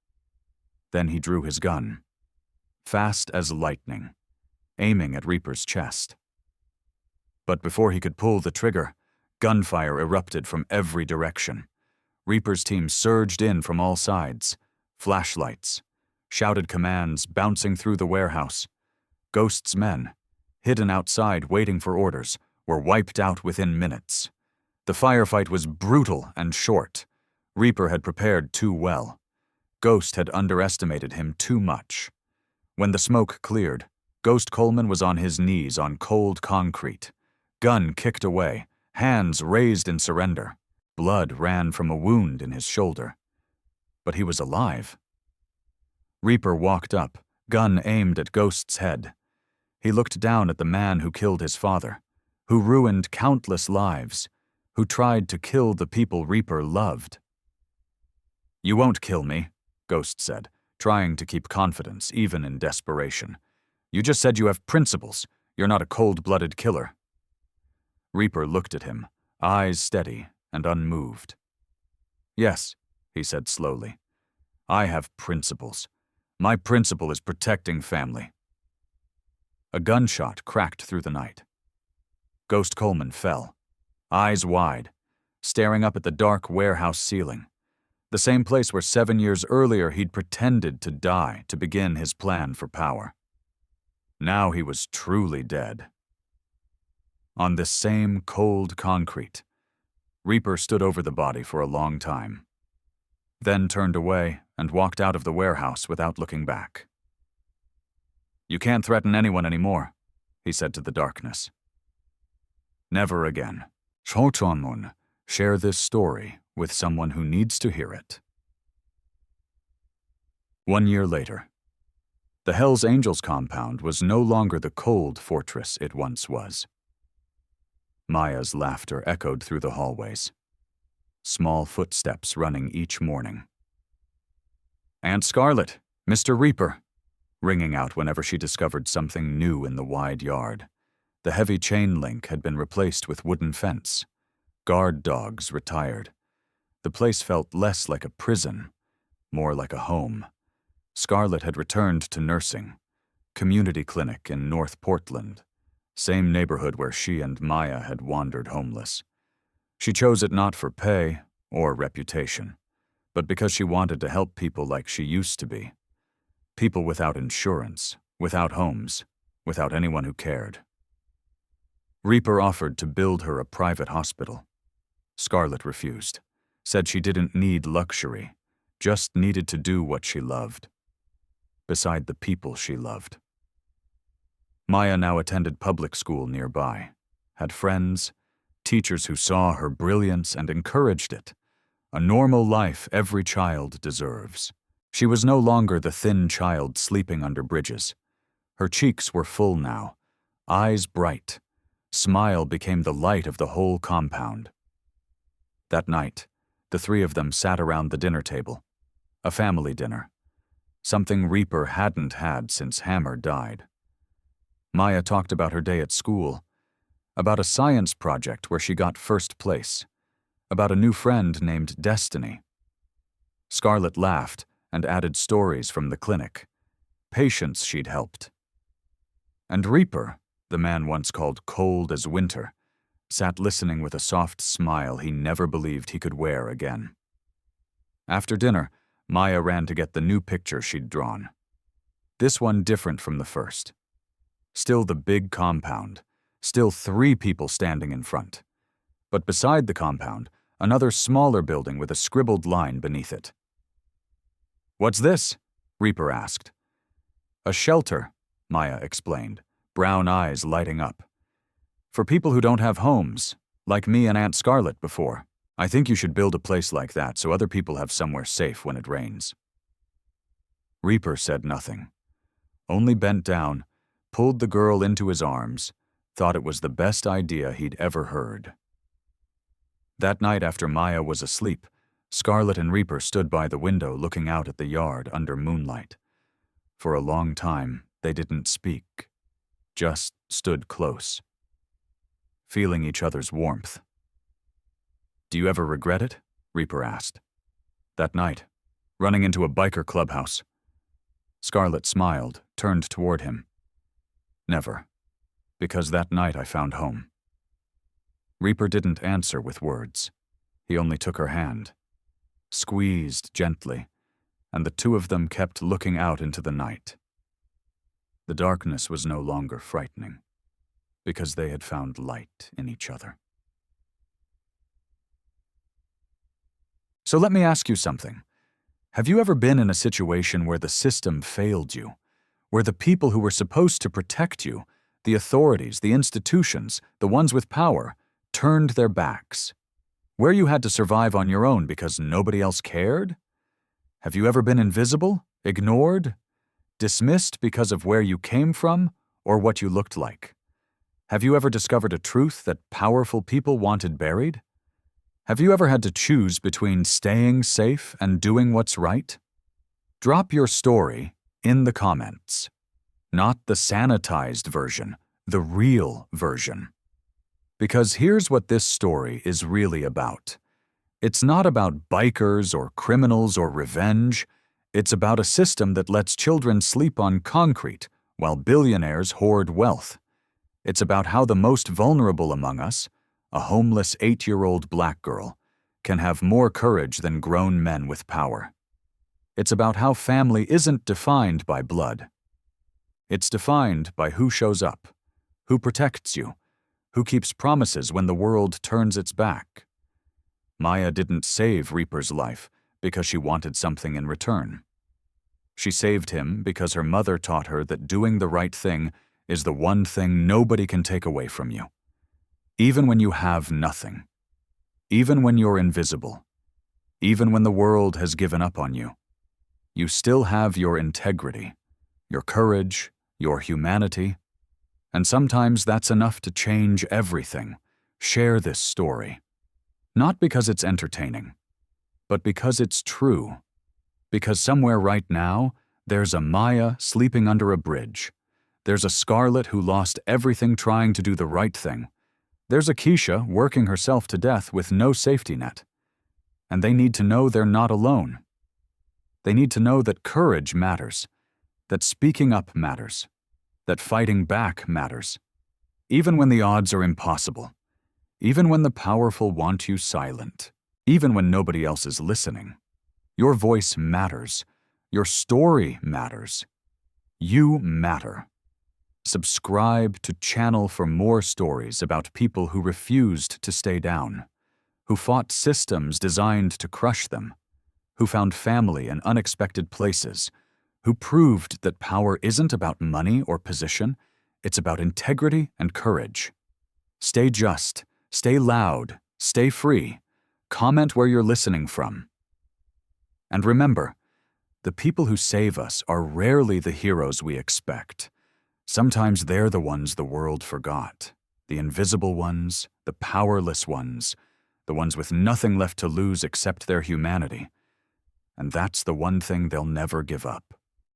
Then he drew his gun, fast as lightning, aiming at Reaper's chest. But before he could pull the trigger, gunfire erupted from every direction. Reaper's team surged in from all sides, flashlights, shouted commands bouncing through the warehouse. Ghost's men, hidden outside waiting for orders, were wiped out within minutes. The firefight was brutal and short. Reaper had prepared too well. Ghost had underestimated him too much. When the smoke cleared, Ghost Coleman was on his knees on cold concrete, gun kicked away, hands raised in surrender. Blood ran from a wound in his shoulder. But he was alive. Reaper walked up, gun aimed at Ghost's head. He looked down at the man who killed his father, who ruined countless lives, who tried to kill the people Reaper loved. "You won't kill me," Ghost said, trying to keep confidence even in desperation. "You just said you have principles. You're not a cold-blooded killer." Reaper looked at him, eyes steady and unmoved. "Yes," he said slowly. "I have principles. My principle is protecting family." A gunshot cracked through the night. Ghost Coleman fell, eyes wide, staring up at the dark warehouse ceiling, the same place where 7 years earlier he'd pretended to die to begin his plan for power. Now he was truly dead. On this same cold concrete, Reaper stood over the body for a long time, then turned away and walked out of the warehouse without looking back. "You can't threaten anyone anymore," he said to the darkness. Never again. Share this story with someone who needs to hear it. 1 year later, the Hells Angels compound was no longer the cold fortress it once was. Maya's laughter echoed through the hallways, small footsteps running each morning. "Aunt Scarlet, Mr. Reaper," ringing out whenever she discovered something new in the wide yard. The heavy chain link had been replaced with wooden fence. Guard dogs retired. The place felt less like a prison, more like a home. Scarlet had returned to nursing, community clinic in North Portland, same neighborhood where she and Maya had wandered homeless. She chose it not for pay or reputation, but because she wanted to help people like she used to be. People without insurance, without homes, without anyone who cared. Reaper offered to build her a private hospital. Scarlet refused, said she didn't need luxury, just needed to do what she loved, beside the people she loved. Maya now attended public school nearby, had friends, teachers who saw her brilliance and encouraged it, a normal life every child deserves. She was no longer the thin child sleeping under bridges. Her cheeks were full now, eyes bright. Smile became the light of the whole compound. That night, the three of them sat around the dinner table, a family dinner, something Reaper hadn't had since Hammer died. Maya talked about her day at school, about a science project where she got first place, about a new friend named Destiny. Scarlet laughed and added stories from the clinic, patients she'd helped. And Reaper, the man once called cold as winter, sat listening with a soft smile he never believed he could wear again. After dinner, Maya ran to get the new picture she'd drawn. This one different from the first. Still the big compound, still 3 people standing in front. But beside the compound, another smaller building with a scribbled line beneath it. "What's this?" Reaper asked. "A shelter," Maya explained, brown eyes lighting up. "For people who don't have homes, like me and Aunt Scarlet before. I think you should build a place like that so other people have somewhere safe when it rains." Reaper said nothing, only bent down, pulled the girl into his arms, thought it was the best idea he'd ever heard. That night after Maya was asleep, Scarlet and Reaper stood by the window looking out at the yard under moonlight. For a long time, they didn't speak, just stood close, feeling each other's warmth. "Do you ever regret it?" Reaper asked. "That night, running into a biker clubhouse." Scarlet smiled, turned toward him. "Never, because that night I found home." Reaper didn't answer with words. He only took her hand, squeezed gently, and the two of them kept looking out into the night. The darkness was no longer frightening, because they had found light in each other. So let me ask you something. Have you ever been in a situation where the system failed you, where the people who were supposed to protect you, the authorities, the institutions, the ones with power, turned their backs? Where you had to survive on your own because nobody else cared? Have you ever been invisible, ignored, dismissed because of where you came from or what you looked like? Have you ever discovered a truth that powerful people wanted buried? Have you ever had to choose between staying safe and doing what's right? Drop your story in the comments. Not the sanitized version, the real version. Because here's what this story is really about. It's not about bikers or criminals or revenge. It's about a system that lets children sleep on concrete while billionaires hoard wealth. It's about how the most vulnerable among us, a homeless 8-year-old black girl, can have more courage than grown men with power. It's about how family isn't defined by blood. It's defined by who shows up, who protects you, who keeps promises when the world turns its back. Maya didn't save Reaper's life because she wanted something in return. She saved him because her mother taught her that doing the right thing is the one thing nobody can take away from you. Even when you have nothing. Even when you're invisible. Even when the world has given up on you. You still have your integrity, your courage, your humanity, and sometimes that's enough to change everything. Share this story. Not because it's entertaining, but because it's true. Because somewhere right now, there's a Maya sleeping under a bridge. There's a Scarlet who lost everything trying to do the right thing. There's a Keisha working herself to death with no safety net. And they need to know they're not alone. They need to know that courage matters, that speaking up matters, that fighting back matters. Even when the odds are impossible, even when the powerful want you silent, even when nobody else is listening, your voice matters. Your story matters. You matter. Subscribe to Channel for more stories about people who refused to stay down, who fought systems designed to crush them, who found family in unexpected places, who proved that power isn't about money or position, it's about integrity and courage. Stay just, stay loud, stay free. Comment where you're listening from. And remember, the people who save us are rarely the heroes we expect. Sometimes they're the ones the world forgot. The invisible ones, the powerless ones, the ones with nothing left to lose except their humanity. And that's the one thing they'll never give up.